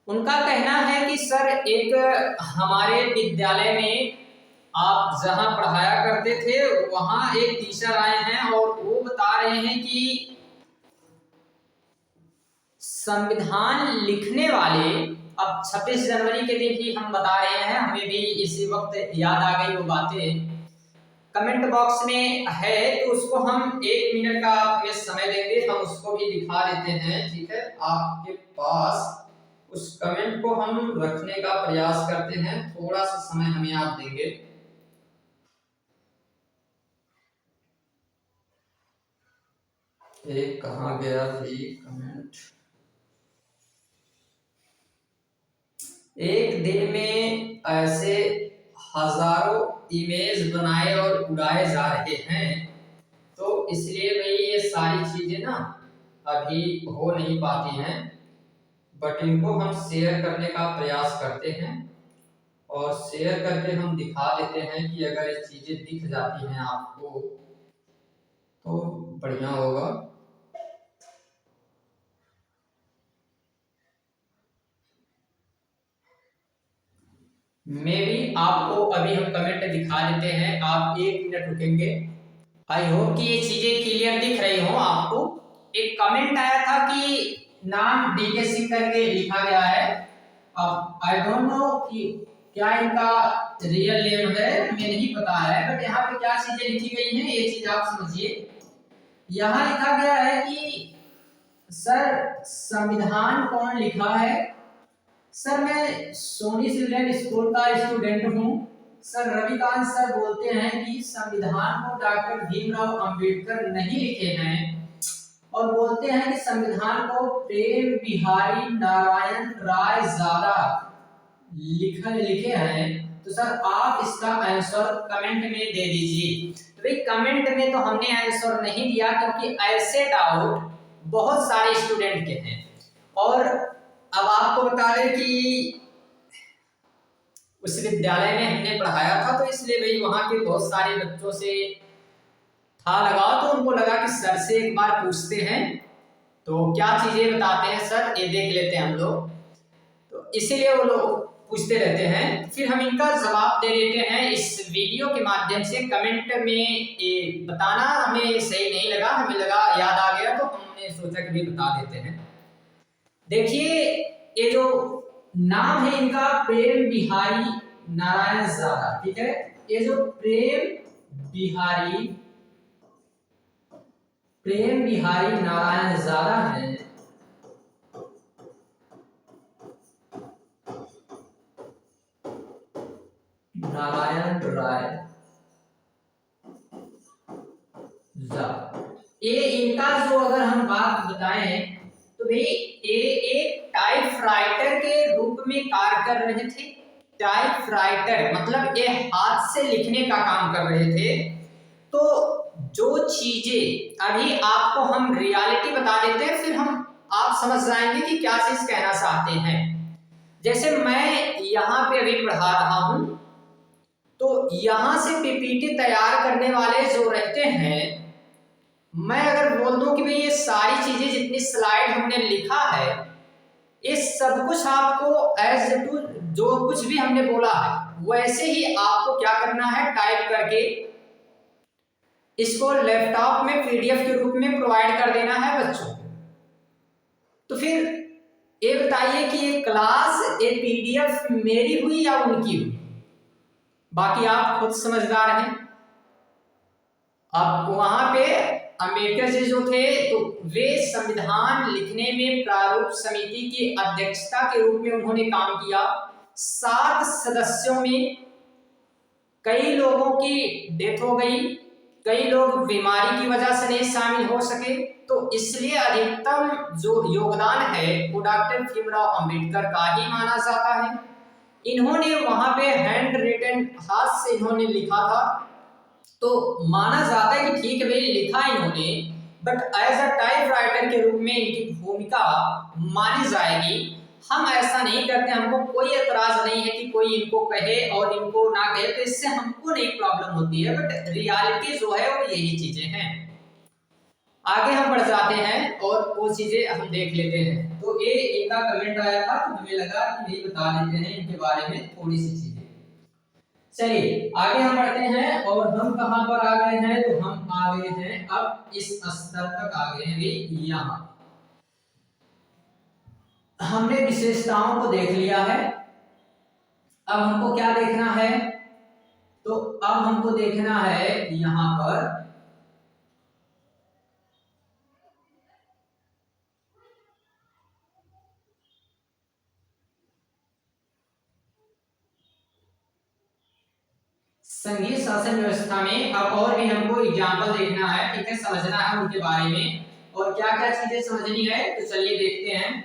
उनका कहना है कि सर एक हमारे विद्यालय में आप जहां पढ़ाया करते थे वहां एक टीचर आए हैं और वो बता रहे हैं कि संविधान लिखने वाले अब 26 जनवरी के दिन ही हम बता रहे हैं, हमें भी इसी वक्त याद आ गई वो बातें। कमेंट बॉक्स में है तो उसको हम 1 मिनट का हमें समय देंगे, हम उसको भी दिखा देते हैं, ठीक है। आपके पास उस कमेंट को हम रखने का प्रयास करते हैं, थोड़ा सा समय हमें आप देंगे। एक कहाँ गया थी कमेंट। एक दिन में ऐसे हजारों इमेज बनाए और उड़ाए जा रहे हैं, तो इसलिए भाई ये सारी चीजें ना अभी हो नहीं पाती हैं, बट इनको हम शेयर करने का प्रयास करते हैं और शेयर करके हम दिखा देते हैं कि अगर ये चीजें दिख जाती हैं आपको तो बढ़िया होगा। मे भी आपको अभी हम कमेंट दिखा देते हैं, आप 1 मिनट रुकेंगे। आई होप कि ये चीजें क्लियर दिख रही हो आपको। एक कमेंट आया था कि नाम डीके सिंह करके लिखा गया है, अब आई डोंट नो कि क्या इनका रियल नेम है, हमें नहीं पता है, बट यहाँ पे क्या चीजें लिखी गई हैं ये चीज आप समझिए। यहाँ लिखा गया है कि सर संविधान कौन लिखा है। सर मैं सोनी चिल्ड्रन स्कूल का स्टूडेंट हूँ। सर रविकांत सर बोलते हैं कि संविधान को डॉक्टर भीमराव अंबेडकर नहीं लिखे हैं और बोलते हैं कि संविधान को प्रेम बिहारी नारायण राय ज़्यादा लिखे हैं। तो सर आप इसका आंसर कमेंट में दे दीजिए। तो भाई कमेंट में तो हमने आंसर नहीं दिया क्योंकि ऐसे डाउट बहुत सारे स्टूडेंट के हैं, और अब आपको बता दें कि उस विद्यालय में हमने पढ़ाया था, तो इसलिए भाई वहां के बहुत सारे बच्चों से था लगाव, तो उनको लगा कि सर से एक बार पूछते हैं तो क्या चीजें बताते हैं सर, ये देख लेते हैं हम लोग। तो इसीलिए वो लोग पूछते रहते हैं, फिर हम इनका जवाब दे देते हैं इस वीडियो के माध्यम से। कमेंट में ये बताना हमें सही नहीं लगा, हमें लगा याद आ गया तो हमने सोचा कि भी बता देते हैं। देखिए ये जो नाम है इनका प्रेम बिहारी नारायण ज़्यादा, ठीक है। ये जो प्रेम बिहारी नारायण ज़्यादा है, नारायण राय ये इनका जो अगर हम बात बताएं तो भाई ये एक टाइप राइटर के रूप में कार्य कर रहे थे। टाइप राइटर मतलब ये हाथ से लिखने का काम कर रहे थे। तो जो चीजें अभी आपको हम रियलिटी बता देते हैं, फिर हम आप समझ जाएंगे कि क्या चीज कहना चाहते हैं। जैसे मैं यहाँ पे अभी पढ़ा रहा हूं, तो यहां से पीपीटी तैयार करने वाले जो रहते हैं, मैं अगर बोल दूं कि भाई ये सारी चीजें जितनी स्लाइड हमने लिखा है ये सब कुछ आपको एज टू जो कुछ भी हमने बोला है वैसे ही आपको क्या करना है, टाइप करके इसको लैपटॉप में पीडीएफ के रूप में प्रोवाइड कर देना है बच्चों को। तो फिर ये बताइए कि ये क्लास ये पीडीएफ मेरी हुई या उनकी हुई, बाकी आप खुद समझदार हैं। अब वहां पे अम्बेडकर जी जो थे तो वे संविधान लिखने में प्रारूप समिति की अध्यक्षता के रूप में उन्होंने काम किया। 7 सदस्यों में कई लोगों की डेथ हो गई, कई लोग बीमारी की वजह से नहीं शामिल हो सके, तो इसलिए अधिकतम जो योगदान है वो डॉक्टर भीमराव अंबेडकर का ही माना जाता है। इन्होंने वहां पे हैंड रिटन हाथ से इन्होंने लिखा था, तो माना जाता है कि ठीक है भाई लिखा इन्होंने, but as a typewriter के रूप में इनकी भूमिका मानी जाएगी। हम ऐसा नहीं करते, हमको कोई एतराज नहीं है कि कोई इनको कहे और इनको ना कहे, तो इससे हमको नहीं प्रॉब्लम होती है, बट रियलिटी जो है वो यही चीजें हैं। आगे हम बढ़ जाते हैं और वो चीजें हम देख लेते हैं। तो ये इनका कमेंट आया था तो हमें लगा कि ये बता देते हैं इनके बारे में थोड़ी सी चीजें। चलिए आगे हम बढ़ते हैं, और हम कहां पर आ गए हैं, तो हम आ गए हैं अब इस स्तर तक आ गए हैं यहाँ। हमने विशेषताओं को देख लिया है। अब हमको क्या देखना है, तो अब हमको देखना है यहां पर संघीय शासन व्यवस्था में। अब और भी हमको एग्जाम्पल देखना है, ठीक है, समझना है उनके बारे में और क्या क्या चीजें समझनी है। तो चलिए देखते हैं।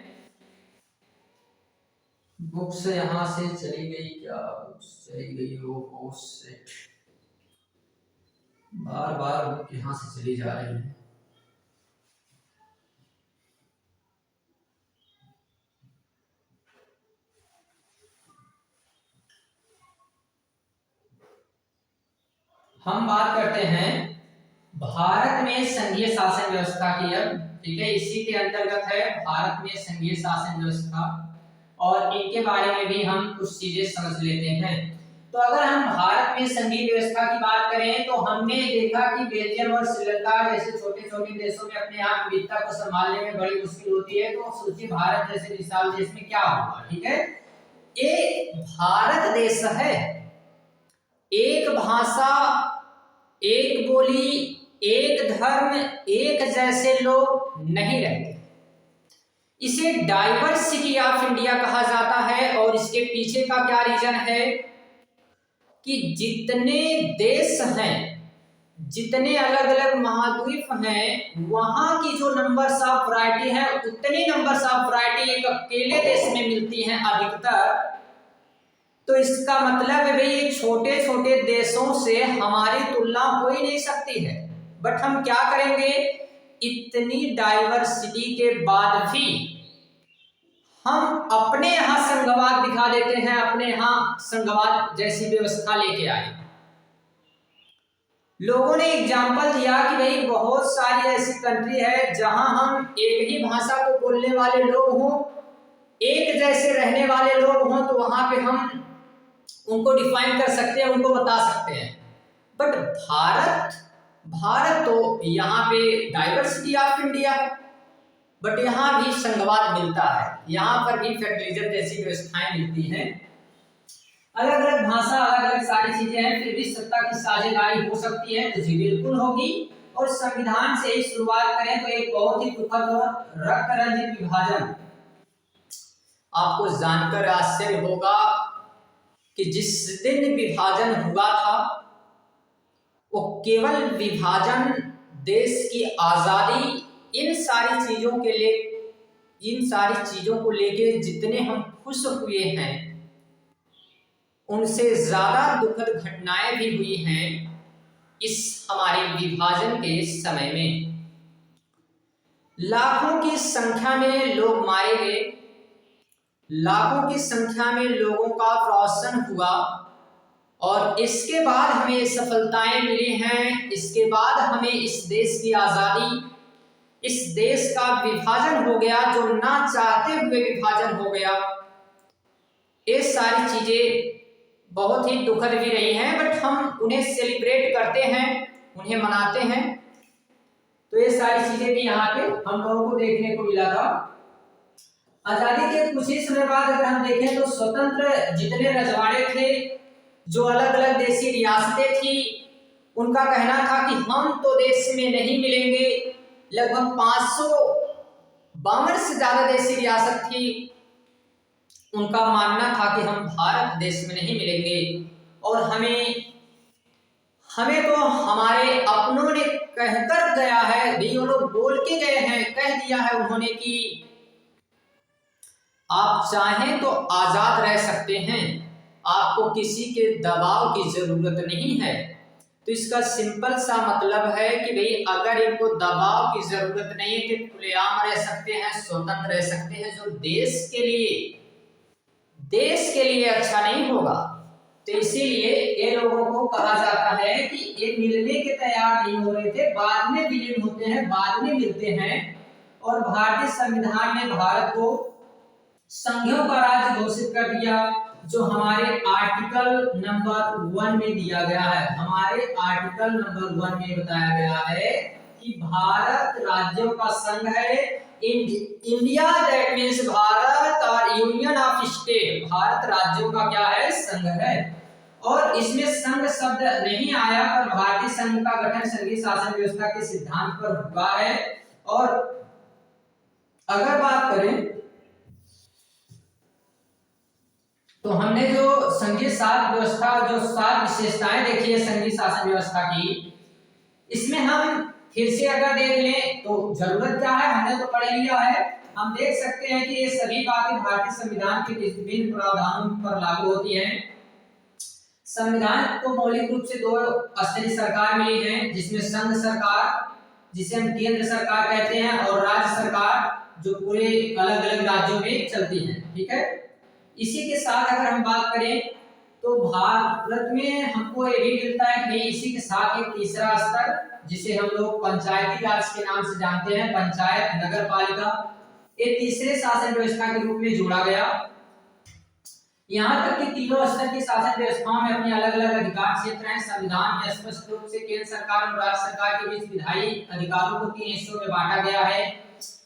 बुक्स यहाँ से चली गई क्या, बुक्स चली गई हो शिट, बार बार बुक यहाँ से चली जा रही है। हम बात करते हैं भारत में संघीय शासन व्यवस्था की। अब ठीक है, इसी के अंतर्गत है भारत में संघीय शासन व्यवस्था और इनके बारे में भी हम कुछ चीजें समझ लेते हैं। तो अगर हम भारत में संघीय व्यवस्था की बात करें तो हमने देखा कि बेल्जियम और श्रीलंका जैसे छोटे छोटे देशों में अपने आप विविधता को संभालने में बड़ी मुश्किल होती है, तो सोचिए भारत जैसे विशाल देश में क्या होगा। ठीक है, ये भारत देश है, एक भाषा, एक बोली, एक धर्म, एक जैसे लोग नहीं रहते। इसे डाइवर्सिटी ऑफ इंडिया कहा जाता है और इसके पीछे का क्या रीजन है कि जितने देश हैं, जितने अलग अलग महाद्वीप हैं, वहां की जो नंबर्स ऑफ वैरायटी है उतनी नंबर्स ऑफ वैरायटी एक अकेले देश में मिलती हैं अधिकतर। तो इसका मतलब है भाई ये छोटे छोटे देशों से हमारी तुलना हो ही नहीं सकती है। बट हम क्या करेंगे, इतनी डाइवर्सिटी के बाद भी हम अपने यहां संघवाद दिखा देते हैं, अपने यहां संघवाद जैसी व्यवस्था लेके आए। लोगों ने एग्जाम्पल दिया कि भाई बहुत सारी ऐसी कंट्री है जहां हम एक ही भाषा को बोलने वाले लोग हों, एक जैसे रहने वाले लोग हों, तो वहां पे हम उनको डिफाइन कर सकते हैं, उनको बता सकते हैं। बट भारत तो यहाँ पे डाइवर्सिटी ऑफ इंडिया है, बट यहाँ भी संघवाद मिलता है, यहाँ पर भी फेडरलिज्म जैसी व्यवस्थाएं मिलती हैं। अलग अलग भाषा, अलग अलग सारी चीजें हैं, फिर भी सत्ता की साझेदारी हो सकती है, तो जी बिल्कुल होगी। और संविधान से ही शुरुआत करें तो एक बहुत ही दुखद और रक्त रंजित विभाजन, आपको जानकर आश्चर्य होगा कि जिस दिन विभाजन हुआ था वो केवल विभाजन, देश की आजादी, इन सारी चीजों के लिए, इन सारी चीजों को लेके जितने हम खुश हुए हैं उनसे ज्यादा दुखद घटनाएं भी हुई हैं इस हमारे विभाजन के समय में। लाखों की संख्या में लोग मारे गए, लाखों की संख्या में लोगों का प्रहसन हुआ और इसके बाद हमें सफलताएं मिली हैं, इसके बाद हमें इस देश की आजादी, इस देश का विभाजन हो गया जो ना चाहते हुए विभाजन हो गया। ये सारी चीजें बहुत ही दुखद भी रही हैं, बट हम उन्हें सेलिब्रेट करते हैं, उन्हें मनाते हैं। तो ये सारी चीजें भी यहाँ पे हम लोगों को देखने को मिला था। आजादी के कुछ ही समय बाद अगर हम देखें तो स्वतंत्र जितने रजवाड़े थे, जो अलग अलग देशी रियासतें थी, उनका कहना था कि हम तो देश में नहीं मिलेंगे। लगभग 552 से ज्यादा देशी रियासत थी, उनका मानना था कि हम भारत देश में नहीं मिलेंगे और हमें तो हमारे अपनों ने कहकर गया है, भी वो लोग बोल के गए हैं, कह दिया है उन्होंने कि आप चाहें तो आजाद रह सकते हैं, आपको किसी के दबाव की जरूरत नहीं है। तो इसका सिंपल सा मतलब है कि भाई अगर इनको दबाव की जरूरत नहीं है तो खुलेआम रह सकते हैं, स्वतंत्र रह सकते हैं, जो देश के लिए अच्छा नहीं होगा। तो इसीलिए ये लोगों को कहा जाता है कि ये मिलने के तैयार नहीं हो रहे थे, बाद में विलीन होते हैं, बाद में मिलते हैं। और भारतीय संविधान ने भारत को संघीयों का राज्य घोषित कर दिया, जो हमारे आर्टिकल नंबर 1 में दिया गया है। हमारे आर्टिकल नंबर 1 में बताया गया है कि भारत राज्यों का संघ है, इंडिया दैट मीन्स भारत और यूनियन ऑफ स्टेट, भारत राज्यों का क्या है, संघ है। और इसमें संघ शब्द नहीं आया, पर भारतीय संघ का गठन संघीय शासन व्यवस्था के सिद्धांत पर हुआ है। और अगर बात करें तो हमने जो संघीय शासन व्यवस्था, जो 7 विशेषताएं देखी है संघीय शासन व्यवस्था की, इसमें हम फिर से अगर देख लें तो जरूरत क्या है, हमने तो पढ़ लिया है। हम देख सकते हैं कि ये सभी बातें भारतीय संविधान के विभिन्न प्रावधानों पर लागू होती हैं। संविधान को मौलिक रूप से 2 स्तरीय सरकार मिली है, जिसमें संघ सरकार, जिसे हम केंद्र सरकार कहते हैं, और राज्य सरकार, जो पूरे अलग अलग राज्यों में चलती है। ठीक है, इसी के साथ अगर हम बात करें तो भारत में हमको ये भी मिलता है कि इसी के साथ एक तीसरा स्तर, जिसे हम लोग पंचायती राज के नाम से जानते हैं, पंचायत, नगर पालिका, ये तीसरे शासन व्यवस्था के रूप में जोड़ा गया। यहाँ तक कि तीनों स्तर की शासन व्यवस्थाओं में अपने अलग अलग अधिकार क्षेत्र हैं। संविधान में स्पष्ट रूप से केंद्र सरकार और राज्य सरकार के बीच विधायी अधिकारों को 3 हिस्सों में बांटा गया है।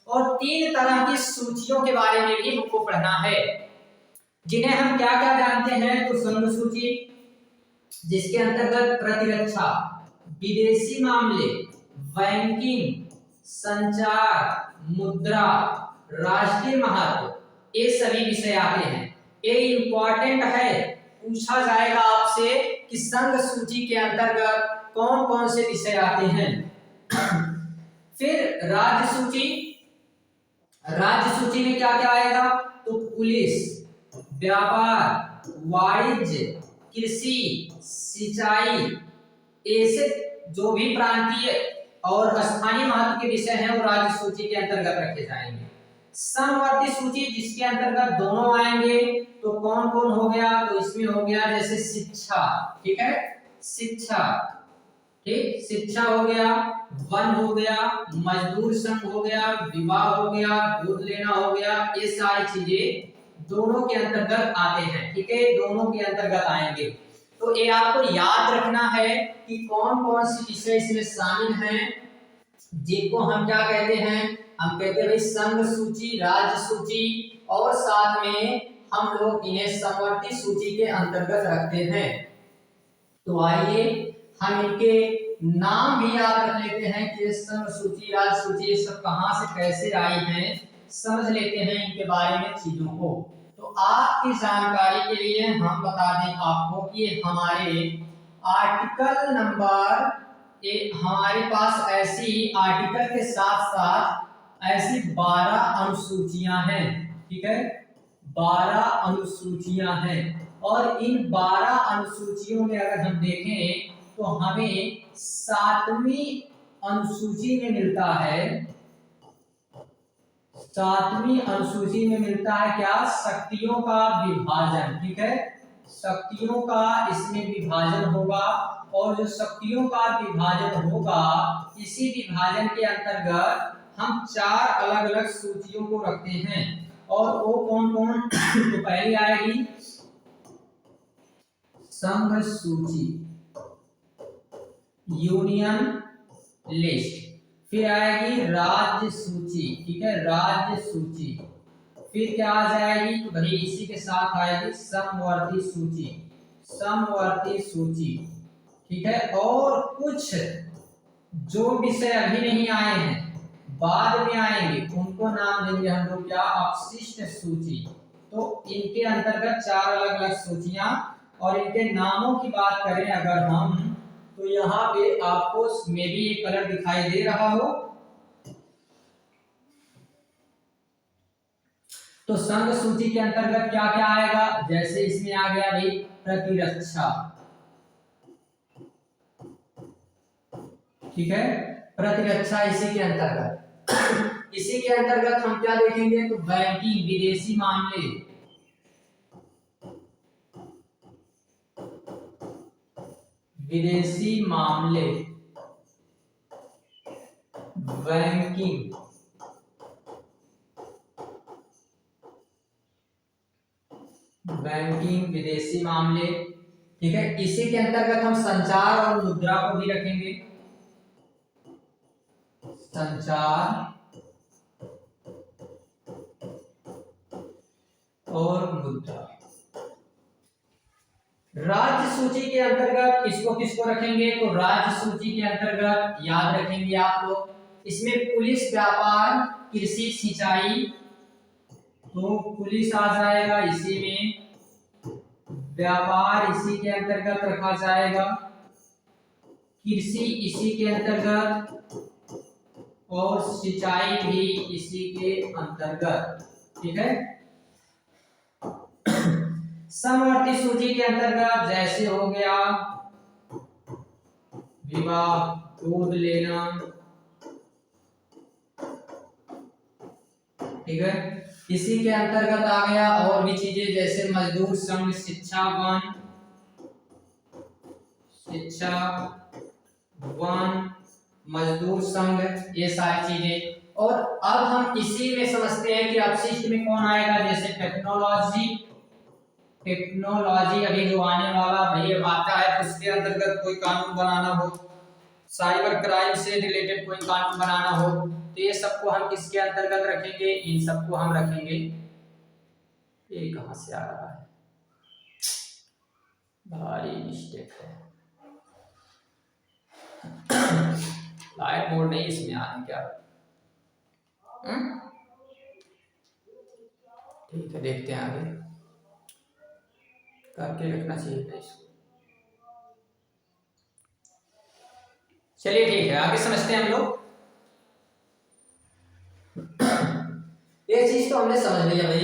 और 3 तरह की सूचियों के बारे में भी हमको पढ़ना है, जिन्हें हम क्या क्या जानते हैं। तो संघ सूची, जिसके अंतर्गत प्रतिरक्षा, विदेशी मामले, बैंकिंग, संचार, मुद्रा, राष्ट्रीय महत्व, ये सभी विषय आते हैं। ये इंपॉर्टेंट है, पूछा जाएगा आपसे कि संघ सूची के अंतर्गत कौन कौन से विषय आते हैं। फिर राज्य सूची, राज्य सूची में क्या क्या आएगा, तो पुलिस, व्यापार, वाणिज्य, कृषि, सिंचाई, ऐसे जो भी प्रांतीय और स्थानीय महत्व के विषय हैं वो राज्य सूची के अंतर्गत रखे जाएंगे। समवर्ती सूची, जिसके अंतर्गत दोनों आएंगे, तो कौन कौन हो गया, तो इसमें हो गया जैसे शिक्षा, ठीक है, शिक्षा, ठीक, शिक्षा हो गया, वन हो गया, मजदूर संघ हो गया, विवाह हो गया, दूध लेना हो गया, ये सारी चीजें दोनों के अंतर्गत आते हैं। ठीक है, दोनों के अंतर्गत आएंगे। तो ये आपको याद रखना है कि कौन कौन सी विषय इसमें शामिल हैं, जिनको हम क्या कहते हैं, हम कहते हैं भाई संघ सूची, राज्य सूची, और साथ में हम लोग इन्हें समवर्ती सूची के अंतर्गत रखते हैं। तो आइए हम इनके नाम भी याद रख लेते हैं कि संघ सूची, राज्य सूची, ये सब कहां से कैसे आई हैं, समझ लेते हैं इनके बारे में चीजों को। तो आपकी जानकारी के लिए हम बता दें आपको कि हमारे आर्टिकल नंबर, हमारे पास ऐसी आर्टिकल के साथ साथ ऐसी 12 अनुसूचियां हैं। ठीक है, 12 अनुसूचियां हैं, और इन 12 अनुसूचियों में अगर हम देखें तो हमें 7वीं अनुसूची में मिलता है, 7वीं अनुसूची में मिलता है क्या, शक्तियों का विभाजन। ठीक है, शक्तियों का इसमें विभाजन होगा, और जो शक्तियों का विभाजन होगा, इसी विभाजन के अंतर्गत हम 4 अलग अलग सूचियों को रखते हैं। और वो कौन कौन, तो पहली आएगी संघ सूची, यूनियन लिस्ट, फिर आएगी राज्य सूची। ठीक है, राज्य सूची, फिर क्या आ जाएगी, तो भाई इसी के साथ आएगी समवर्ती सूची, समवर्ती सूची। ठीक है, और कुछ जो विषय अभी नहीं आए हैं, बाद में आएंगे, उनको नाम देंगे हम लोग क्या, अपशिष्ट सूची। तो इनके अंतर्गत 4 अलग अलग सूचियां, और इनके नामों की बात करें अगर हम, तो यहाँ पे आपको मे भी एक कलर दिखाई दे रहा हो, तो संघ सूची के अंतर्गत क्या क्या आएगा, जैसे इसमें आ गया भाई प्रतिरक्षा। ठीक है, प्रतिरक्षा इसी के अंतर्गत, इसी के अंतर्गत हम क्या देखेंगे, तो बैंकिंग, विदेशी मामले, विदेशी मामले, बैंकिंग, बैंकिंग, विदेशी मामले। ठीक है, इसी के अंतर्गत हम संचार और मुद्रा को भी रखेंगे, संचार और मुद्रा। राज्य सूची के अंतर्गत किसको किसको रखेंगे, तो राज्य सूची के अंतर्गत याद रखेंगे आप लोग, इसमें पुलिस, व्यापार, कृषि, सिंचाई, तो पुलिस आ जाएगा इसी में, व्यापार इसी के अंतर्गत रखा जाएगा, कृषि इसी के अंतर्गत और सिंचाई भी इसी के अंतर्गत। ठीक है। समवर्ती सूची के अंतर्गत जैसे हो गया विवाह, दूध लेना, ठीक है, इसी के अंतर्गत आ गया। और भी चीजें जैसे मजदूर संघ, शिक्षा वन, मजदूर संघ, ये सारी चीजें। और अब हम इसी में समझते हैं कि अपशिष्ट में कौन आएगा, जैसे टेक्नोलॉजी अभी जो आने वाला भैया आता है, तो उसके अंतर्गत कोई कानून बनाना हो, साइबर क्राइम से रिलेटेड कोई कानून बनाना हो, तो ये सबको हम किसके अंतर्गत रखेंगे, इन सबको हम रखेंगे। ये कहां से आ रहा है, भारी मिस्टेक है, लाइट मोड नहीं इसमें आने क्या, ठीक है, देखते हैं आगे, करके रखना चाहिए था इसको। चलिए ठीक है, आगे समझते हैं हम लोग। ये चीज तो हमने समझ लिया भाई,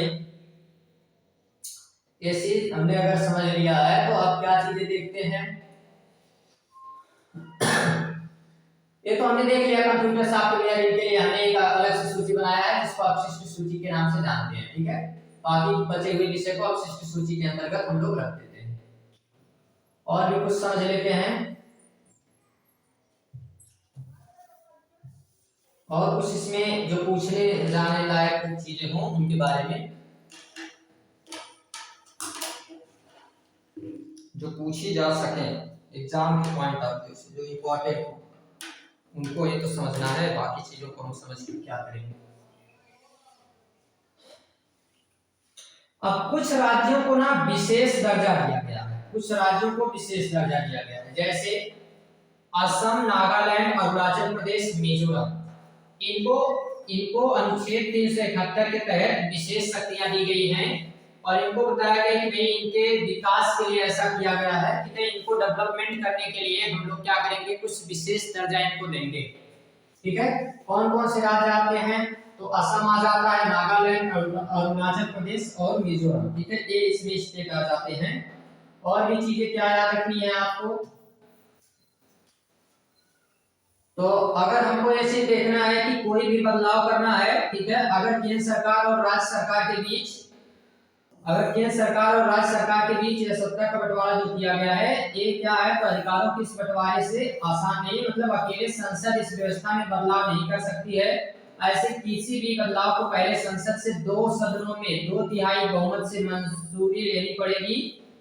ये चीज हमने अगर समझ लिया है तो अब क्या चीजें देखते हैं। ये तो हमने देख लिया कंप्यूटर सॉफ्टवेयर, इनके लिए हमने एक अलग से सूची बनाया है जिसको अपशिष्ट सूची के नाम से जानते हैं। ठीक है, बाकी बचे हुए विषय को अपशिष्ट सूची के अंतर्गत हम लोग रख देते हैं। और भी कुछ समझ लेते हैं, और कुछ इसमें जो पूछने जाने लायक चीजें हों उनके बारे में, जो पूछी जा सके एग्जाम के पॉइंट ऑफ व्यू से, जो इम्पोर्टेंट हो उनको ये तो समझना है, बाकी चीजों को हम समझ के क्या करेंगे। अब कुछ राज्यों को ना विशेष दर्जा दिया गया है, कुछ राज्यों को विशेष दर्जा दिया गया है, जैसे असम, नागालैंड, अरुणाचल प्रदेश, मिजोरम, इनको अनुच्छेद 371 के तहत विशेष शक्तियां दी गई हैं, और इनको बताया गया कि भाई इनके विकास के लिए ऐसा किया गया है कि इनको डेवलपमेंट करने के लिए हम लोग क्या करेंगे, कुछ विशेष दर्जा इनको देंगे। ठीक है, कौन कौन से राज्य आते हैं, तो असम आ जाता है, नागालैंड, अरुणाचल प्रदेश और मिजोरम। ठीक है, ये इसमें स्टेट आ जाते हैं। और भी चीजें क्या याद रखनी है आपको, तो अगर हमको ऐसे देखना है कि कोई भी बदलाव करना है, ठीक है, अगर केंद्र सरकार और राज्य सरकार के बीच, अगर केंद्र सरकार और राज्य सरकार के बीच सत्ता का बंटवारा जो किया गया है, ये क्या है, तो अधिकारों के इस बंटवारे से आसान नहीं, मतलब अकेले संसद इस व्यवस्था में बदलाव नहीं कर सकती है। ऐसे किसी भी बदलाव को पहले संसद से 2 सदनों में 2/3 बहुमत से मंजूरी लेनी पड़ेगी।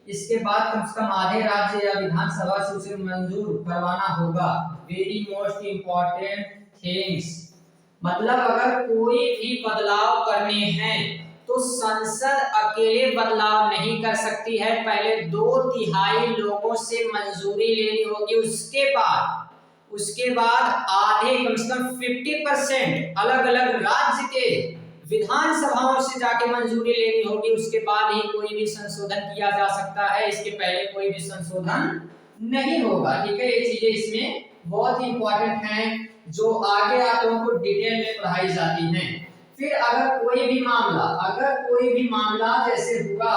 इसके बाद कम से कम आधे राज्य या विधानसभा से उसे मंजूर करवाना होगा। वेरी मोस्ट इम्पोर्टेंट थिंग्स, मतलब अगर कोई भी बदलाव करने हैं तो संसद अकेले बदलाव नहीं कर सकती है, पहले 2/3 लोगों से मंजूरी लेनी होगी, उसके बाद आधे कम से कम 50% अलग अलग राज्य के विधानसभाओं से जाके मंजूरी लेनी होगी, उसके बाद ही कोई भी संशोधन किया जा सकता है, इसके पहले कोई भी संशोधन नहीं होगा। ठीक है, ये चीजें इसमें बहुत ही इंपॉर्टेंट हैं, जो आगे आप लोगों को डिटेल में पढ़ाई जाती हैं। फिर अगर कोई भी मामला जैसे हुआ,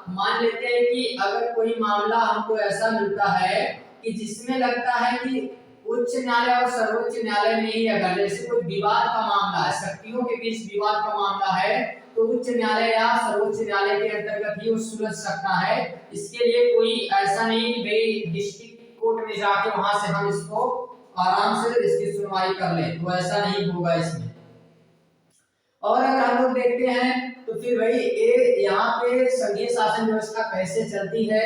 मान लेते हैं कि अगर कोई मामला हमको ऐसा मिलता है कि जिसमें लगता है कि उच्च न्यायालय और सर्वोच्च न्यायालय में ही, अगर जैसे कोई विवाद का मामला है, शक्तियों के बीच विवाद का मामला है, तो उच्च न्यायालय या सर्वोच्च न्यायालय के अंतर्गत ही वो सुलझ सकता है। इसके लिए कोई ऐसा नहीं कि भाई डिस्ट्रिक्ट कोर्ट में जाके वहां से हम इसको आराम से इसकी सुनवाई कर लें, तो ऐसा नहीं होगा इसमें। और अगर हम लोग देखते हैं तो फिर भाई ये यहाँ पे संघीय शासन व्यवस्था कैसे चलती है,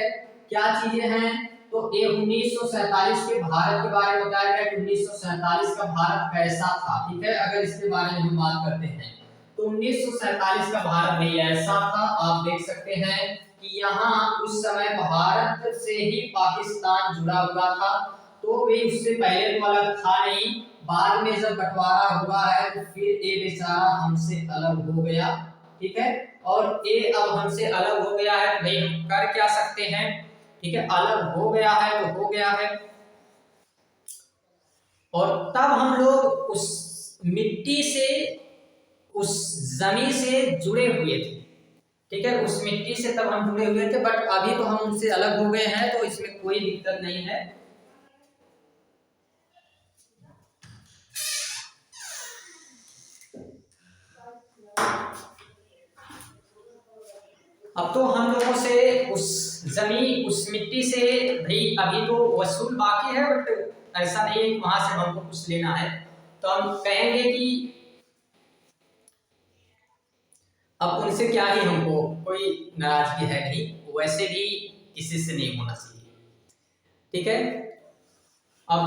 क्या चीजें हैं, तो ये 1947 के भारत के बारे में बताया गया कि 1947 का भारत कैसा था। ठीक है, अगर इसके बारे में हम बात करते हैं तो 1947 का भारत भी ऐसा था, आप देख सकते हैं कि यहाँ उस समय भारत से ही पाकिस्तान जुड़ा हुआ था, तो भी उससे पहले तो अलग था नहीं। बाद में जब बंटवारा हुआ है तो फिर ये बेचारा हमसे अलग हो गया, ठीक है। और ये अब हमसे अलग हो गया है तो भाई हम कर क्या सकते हैं, ठीक है। अलग हो गया है तो हो गया है। और तब हम लोग उस मिट्टी से, उस जमीन से जुड़े हुए थे, ठीक है। उस मिट्टी से तब हम जुड़े हुए थे, बट अभी तो हम उनसे अलग हो गए हैं, तो इसमें कोई दिक्कत नहीं है। अब तो हम लोगों से उस जमीन, उस मिट्टी से भाई अभी तो वसूल बाकी है, बट ऐसा नहीं है कि वहां से हमको कुछ लेना है। तो हम कहेंगे कि अब उनसे क्या ही हमको कोई नाराजगी है नहीं, वैसे भी किसी से नहीं होना चाहिए, ठीक है। अब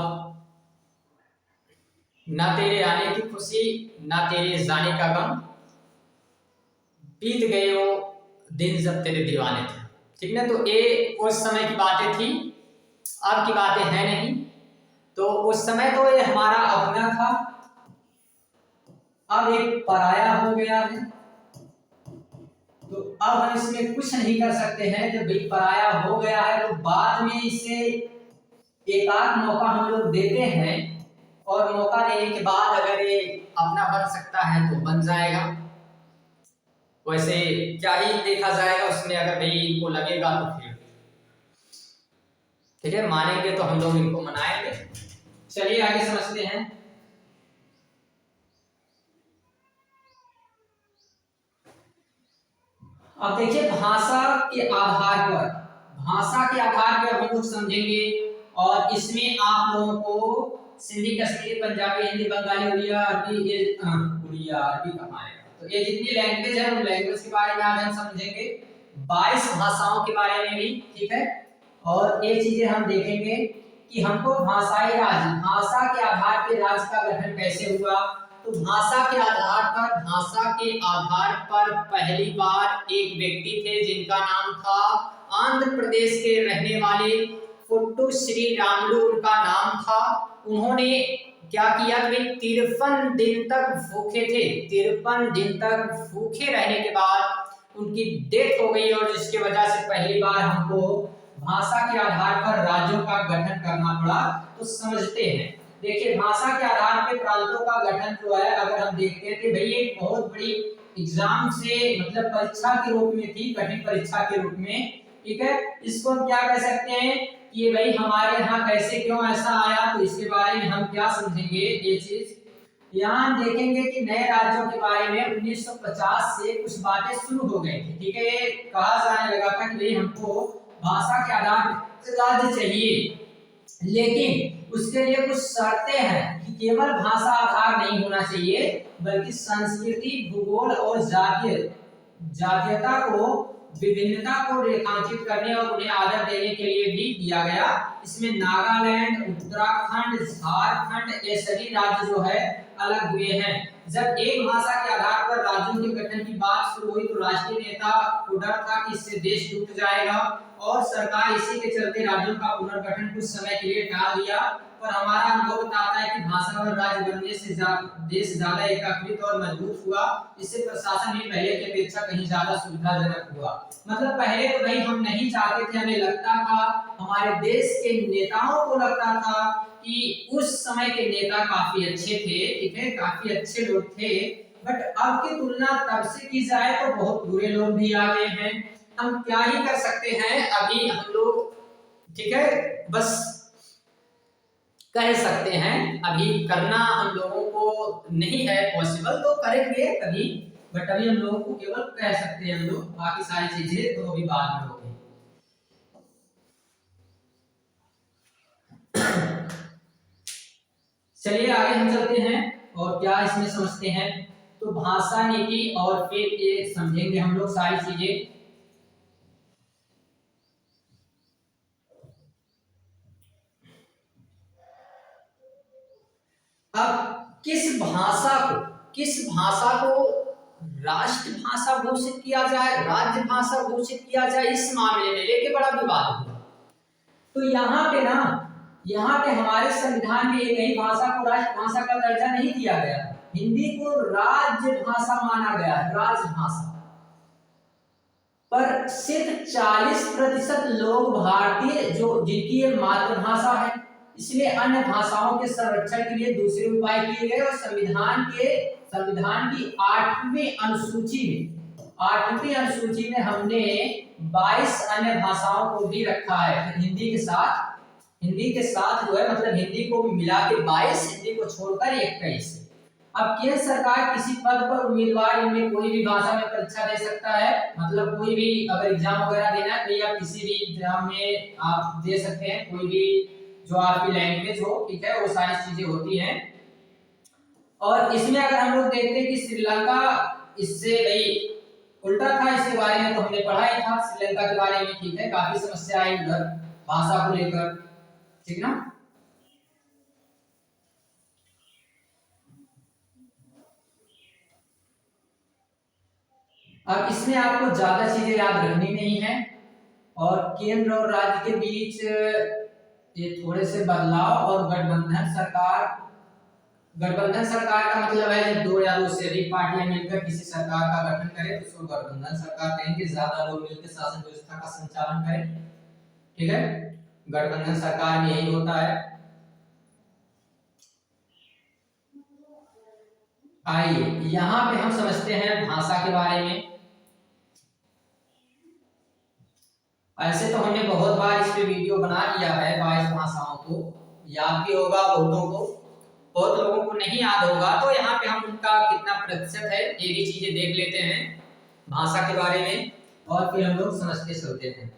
ना तेरे आने की खुशी, ना तेरे जाने का गम, बीत गए वो दिन जब तेरे दीवाने थे, ठीक ना। तो ये उस समय की बातें थी, अब की बातें हैं नहीं। तो उस समय तो ये हमारा अपना था, अब एक पराया हो गया है, तो अब हम इसमें कुछ नहीं कर सकते हैं। जब भाई पराया हो गया है तो बाद में इसे एक आध मौका हम लोग देते हैं, और मौका देने के बाद अगर ये अपना बन सकता है तो बन जाएगा। वैसे क्या ही देखा जाएगा उसमें, अगर भाई इनको लगेगा तो फिर ठीक है, मानेंगे तो हम लोग इनको मनाएंगे। चलिए आगे समझते हैं। अब देखिए भाषा के आधार पर, भाषा के आधार पर हम लोग समझेंगे, और इसमें आप लोगों को सिंधी, कश्मीरी, पंजाबी, हिंदी, बंगाली, उड़िया, अरबी, ये उड़िया अरबी कहाँ आएगा, तो ये जितनी लैंग्वेज है उन लैंग्वेज के बारे में आज हम समझेंगे, 22 भाषाओं के बारे में भी, ठीक है। और ये चीजें हम देखेंगे कि हमको भाषाई राज्य, भाषा के आधार पर राज्य का गठन कैसे हुआ। तो भाषा के आधार पर, भाषा के आधार पर पहली बार एक व्यक्ति थे जिनका नाम था, आंध्र प्रदेश के रहने वाले पुट्टू श्री रामुलु उनका नाम था। उन्होंने क्या किया कि 53 दिन तक भूखे थे, 53 दिन तक भूखे रहने के बाद उनकी डेथ हो गई, और जिसकी वजह से पहली बार हमको भाषा के आधार पर राज्यों का गठन करना पड़ा। तो समझते हैं, देखिए भाषा के आधार पर प्रांतों का गठन जो है, अगर हम देखते हैं कि भाई एक बहुत बड़ी एग्जाम से, मतलब परीक्षा के रूप में थी, कठिन परीक्षा के रूप में, ठीक है। इसको हम क्या कह सकते हैं कि ये भाई हमारे यहाँ कैसे क्यों ऐसा आया, तो इसके बारे में हम क्या समझेंगे ये चीज। यहाँ हम देखेंगे कि नए राज्यों के बारे में 1950 से कुछ बातें शुरू हो गई थी, ठीक है। ये कहा जाने लगा था कि भाई हमको भाषा के आधार पर राज्य चाहिए, लेकिन उसके लिए कुछ शर्तें हैं कि केवल भाषा आधार नहीं होना चाहिए, बल्कि संस्कृति, भूगोल और जातीयता को, विभिन्नता को रेखांकित करने और उन्हें आदर देने के लिए भी दिया गया। इसमें नागालैंड, उत्तराखंड, झारखंड, ये सभी राज्य जो है अलग हुए हैं। जब एक भाषा के आधार पर राज्यों के गठन की बात शुरू हुई तो राष्ट्रीय नेता को डर था कि इससे देश टूट जाएगा, और सरकार इसी के चलते राज्यों का पुनर्गठन कुछ समय के लिए टाल दिया। पर हमारा अनुभव बताता है कि भाषा और राज्य बनने से देश ज्यादा एकीकृत और मजबूत हुआ। इससे प्रशासन भी पहले की अपेक्षा कहीं ज्यादा सुविधाजनक हुआ। मतलब पहले तो भाई हम नहीं चाहते थे, हमें लगता था, हमारे देश के नेताओं को लगता था कि उस समय के नेता काफी अच्छे थे, ठीक है, काफी अच्छे लोग थे, बट अब की तुलना तब से की जाए तो बहुत बुरे लोग भी आ गए हैं। हम क्या ही कर सकते हैं अभी हम लोग, ठीक है, बस कह सकते हैं। अभी करना हम लोगों को नहीं है पॉसिबल, तो करेंगे कभी, बट अभी हम लोगों को केवल कह सकते हैं हम लोग, बाकी सारी चीजें तो अभी बाद में होगी। चलिए आगे हम चलते हैं और क्या इसमें समझते हैं। तो भाषा नीति, और फिर ये समझेंगे हम लोग सारी चीजें। अब किस भाषा को राष्ट्रभाषा घोषित किया जाए, राज्य भाषा घोषित किया जाए, इस मामले में लेके बड़ा विवाद हुआ। तो यहाँ पे हमारे संविधान में एक ही भाषा को राष्ट्रभाषा का दर्जा नहीं दिया गया, हिंदी को राज्य भाषा माना गया, राजभाषा। पर सिर्फ 40% लोग भारतीय जो जिनकी ये मातृभाषा है, इसलिए अन्य भाषाओं के संरक्षण के लिए दूसरे उपाय किए गए और संविधान की 8वीं अनुसूची में हमने 22 अन्य भाषाओं को भी रखा है। हिंदी के साथ जो है मतलब हिंदी को मिला के 22, हिंदी को छोड़कर 21। अब केंद्र सरकार किसी पद पर उम्मीदवार इनमें कोई भी भाषा में परीक्षा दे सकता है, मतलब कोई भी अगर एग्जाम वगैरह देना है तो या किसी भी एग्जाम में आप दे सकते हैं, कोई भी जो आपकी लैंग्वेज हो, ठीक है, वो सारी चीजें होती हैं। और इसमें अगर हम लोग देखते हैं कि श्रीलंका इससे भाई उल्टा था, इसके बारे में तो हमने पढ़ा ही था श्रीलंका के बारे में, ठीक है, काफी समस्या आई उधर भाषा को लेकर, ठीक ना। अब इसमें आपको ज्यादा चीजें याद रखनी नहीं है और केंद्र और राज्य के बीच ये थोड़े से बदलाव और गठबंधन सरकार का मतलब है जब 2 या 2 से अधिक पार्टियां मिलकर किसी सरकार का गठन करें तो उसको गठबंधन सरकार कहेंगे। ज्यादा लोग मिलकर शासन व्यवस्था का संचालन करें, ठीक है, गठबंधन सरकार में यही होता है। आइए यहाँ पे हम समझते हैं भाषा के बारे में। ऐसे तो हमने बहुत बार इस पे वीडियो बना लिया है, 22 भाषाओं को याद भी होगा, बहुत लोगों को नहीं याद होगा, तो यहाँ पे हम उनका कितना प्रतिशत है ये भी चीजें देख लेते हैं भाषा के बारे में और फिर हम लोग समझते चलते हैं।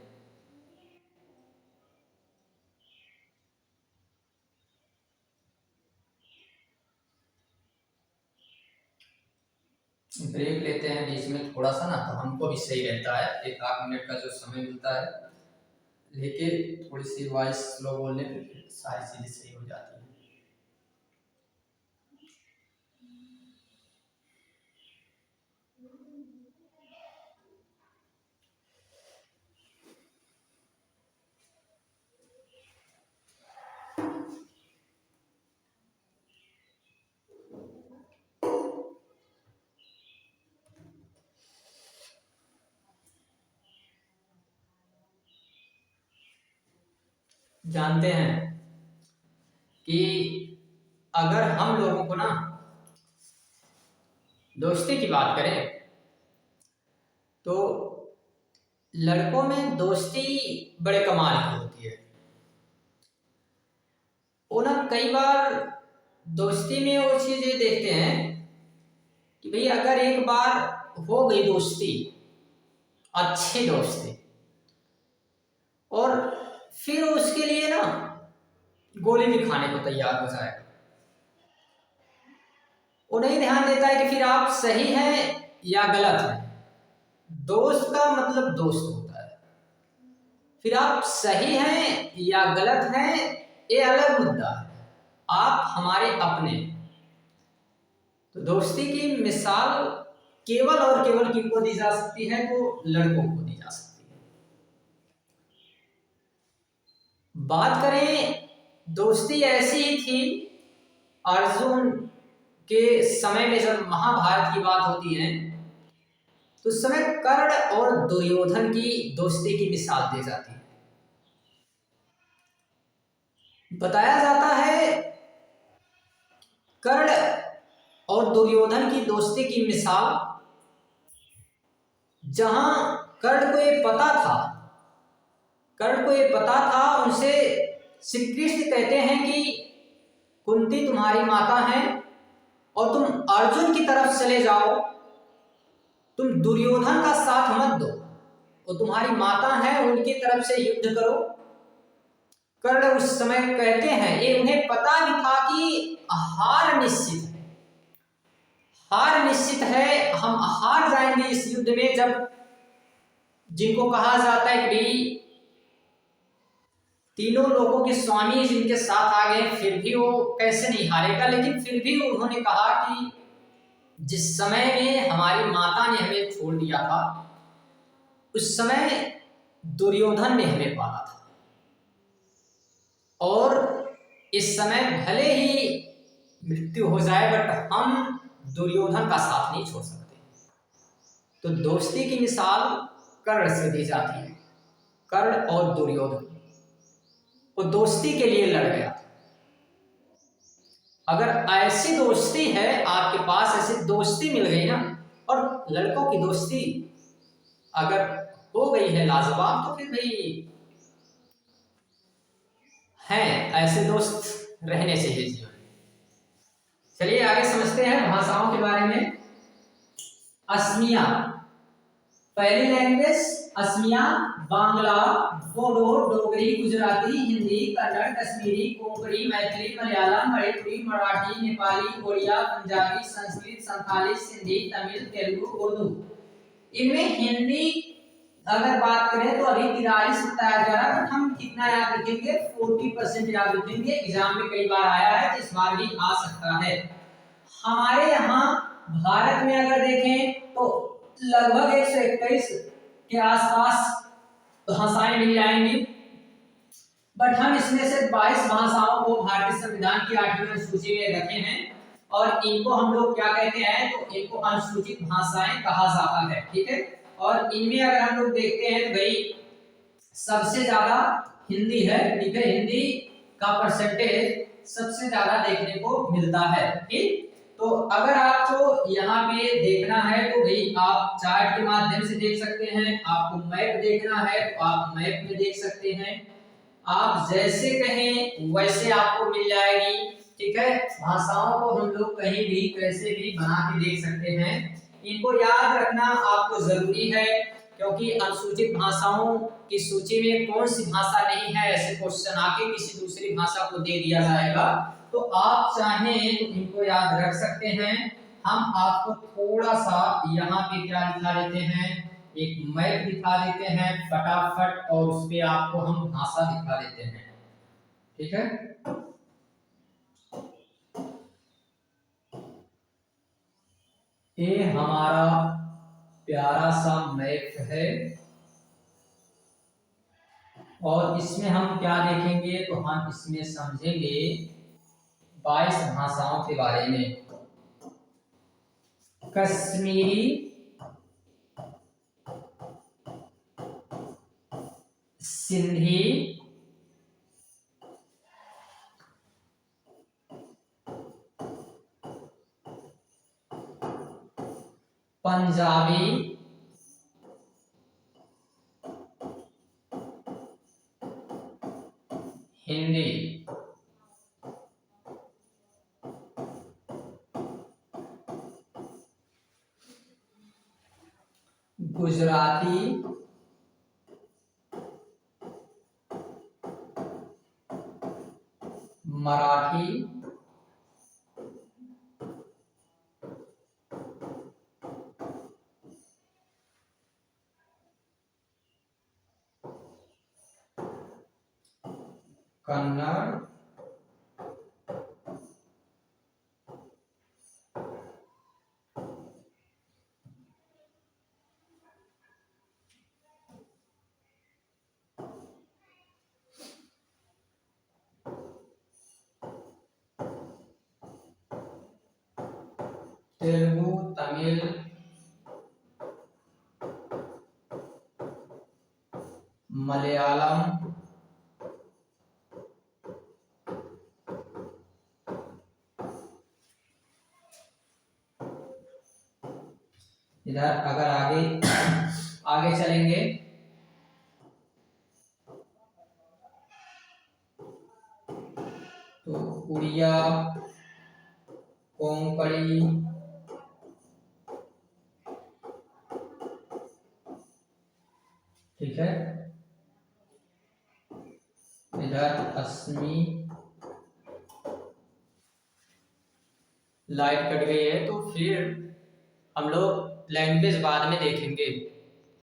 ब्रेक लेते हैं बीच में थोड़ा सा ना, तो हमको भी सही रहता है, 1 मिनट का जो समय मिलता है, लेके थोड़ी सी वॉइस स्लो बोलने पे फिर सारी चीजें सही हो जाती हैं। जानते हैं कि अगर हम लोगों को ना दोस्ती की बात करें तो लड़कों में दोस्ती बड़े कमाल की होती है। वो ना कई बार दोस्ती में वो चीजें देखते हैं कि भाई अगर एक बार हो गई दोस्ती, अच्छी दोस्ती, और फिर उसके लिए ना गोली भी खाने को तैयार हो जाएगा। वो नहीं ध्यान देता है कि फिर आप सही हैं या गलत हैं। दोस्त का मतलब दोस्त होता है, फिर आप सही हैं या गलत हैं ये अलग मुद्दा है, आप हमारे अपने। तो दोस्ती की मिसाल केवल और केवल किनको दी जा सकती है, तो लड़कों को दी जा सकती है। बात करें दोस्ती ऐसी ही थी अर्जुन के समय में, जब महाभारत की बात होती है तो उस समय कर्ण और दुर्योधन की दोस्ती की मिसाल दी जाती है। बताया जाता है कर्ण और दुर्योधन की दोस्ती की मिसाल, जहां कर्ण को ये पता था, उनसे श्री कृष्ण कहते हैं कि कुंती तुम्हारी माता है और तुम अर्जुन की तरफ चले जाओ, तुम दुर्योधन का साथ मत दो, वो तुम्हारी माता है, उनकी तरफ से युद्ध करो। कर्ण उस समय कहते हैं, ये उन्हें पता भी था कि हार निश्चित है, हम हार जाएंगे इस युद्ध में। जब जिनको कहा जाता है कि तीनों लोगों के स्वामी जिनके साथ आ गए, फिर भी वो कैसे नहीं हारेगा, लेकिन फिर भी उन्होंने कहा कि जिस समय में हमारी माता ने हमें छोड़ दिया था, उस समय दुर्योधन ने हमें पाला था, और इस समय भले ही मृत्यु हो जाए बट हम दुर्योधन का साथ नहीं छोड़ सकते। तो दोस्ती की मिसाल कर्ण से दी जाती है। कर्ण और दुर्योधन वो दोस्ती के लिए लड़ गया। अगर ऐसी दोस्ती है आपके पास, ऐसी दोस्ती मिल गई ना, और लड़कों की दोस्ती अगर हो गई है लाजवाब, तो फिर भाई हैं ऐसे दोस्त रहने चाहिए जीवन में। चलिए आगे समझते हैं भाषाओं के बारे में। असमिया, पहली लैंग्वेज असमिया, बांग्ला, बोडो, डोगरी, गुजराती, हिंदी, कन्नड़, कश्मीरी, कोंकणी, मैथिली, मलयालम, मणिपुरी, मराठी, नेपाली, ओडिया, पंजाबी, संस्कृत, संथाली, सिंधी, तमिल, तेलुगु, उर्दू। इनमें हिंदी अगर बात करें तो अभी 43 बताया जा रहा है, बट हम कितना याद रखेंगे? 40% याद रखेंगे। एग्जाम में कई बार आया है, तो इस बार भी आ सकता है। हमारे यहाँ भारत में अगर देखें तो लगभग 121 के आसपास भाषाएं मिल जाएंगी, बट हम इसमें से 22 भाषाओं को भारतीय संविधान की 8वीं अनुसूची में रखे हैं, और इनको हम लोग क्या कहते हैं? तो इनको अनुसूचित भाषाएं कहा जाता है। ठीक है, और इनमें अगर हम लोग देखते हैं तो भाई सबसे ज्यादा हिंदी है। ठीक है, हिंदी का परसेंटेज सबसे ज्यादा देखने को मिलता है। ठीक, तो अगर आपको यहाँ पे देखना है तो भाई आप चार्ट के माध्यम से देख सकते हैं, आपको मैप देखना है तो आप मैप में देख सकते हैं, आप जैसे कहें वैसे आपको मिल जाएगी। ठीक है, भाषाओं को हम लोग कहीं भी कैसे भी बना के देख सकते हैं। इनको याद रखना आपको जरूरी है, क्योंकि अनुसूचित भाषाओं की सूची में कौन सी भाषा नहीं है, ऐसे क्वेश्चन आके किसी दूसरी भाषा को दे दिया जाएगा। तो आप चाहें तो इनको याद रख सकते हैं। हम आपको थोड़ा सा यहाँ पे क्या दिखा देते हैं, एक मैप दिखा देते हैं फटाफट, और उस पे आपको हम भाषा दिखा देते हैं। ठीक है, ये हमारा प्यारा सा मैप है, और इसमें हम क्या देखेंगे? तो हम इसमें समझेंगे 22 भाषाओं के बारे में। कश्मीरी, सिंधी, पंजाबी, हिंदी, गुजराती, मराठी, कन्नड़, तेलुगु, तमिल, मलयालम, इधर अगर आगे आगे चलेंगे तो उड़िया, कोंकणी, ठीक है, इधर असमी। लाइट कट गई है तो फिर हम लोग लैंग्वेज बाद में देखेंगे।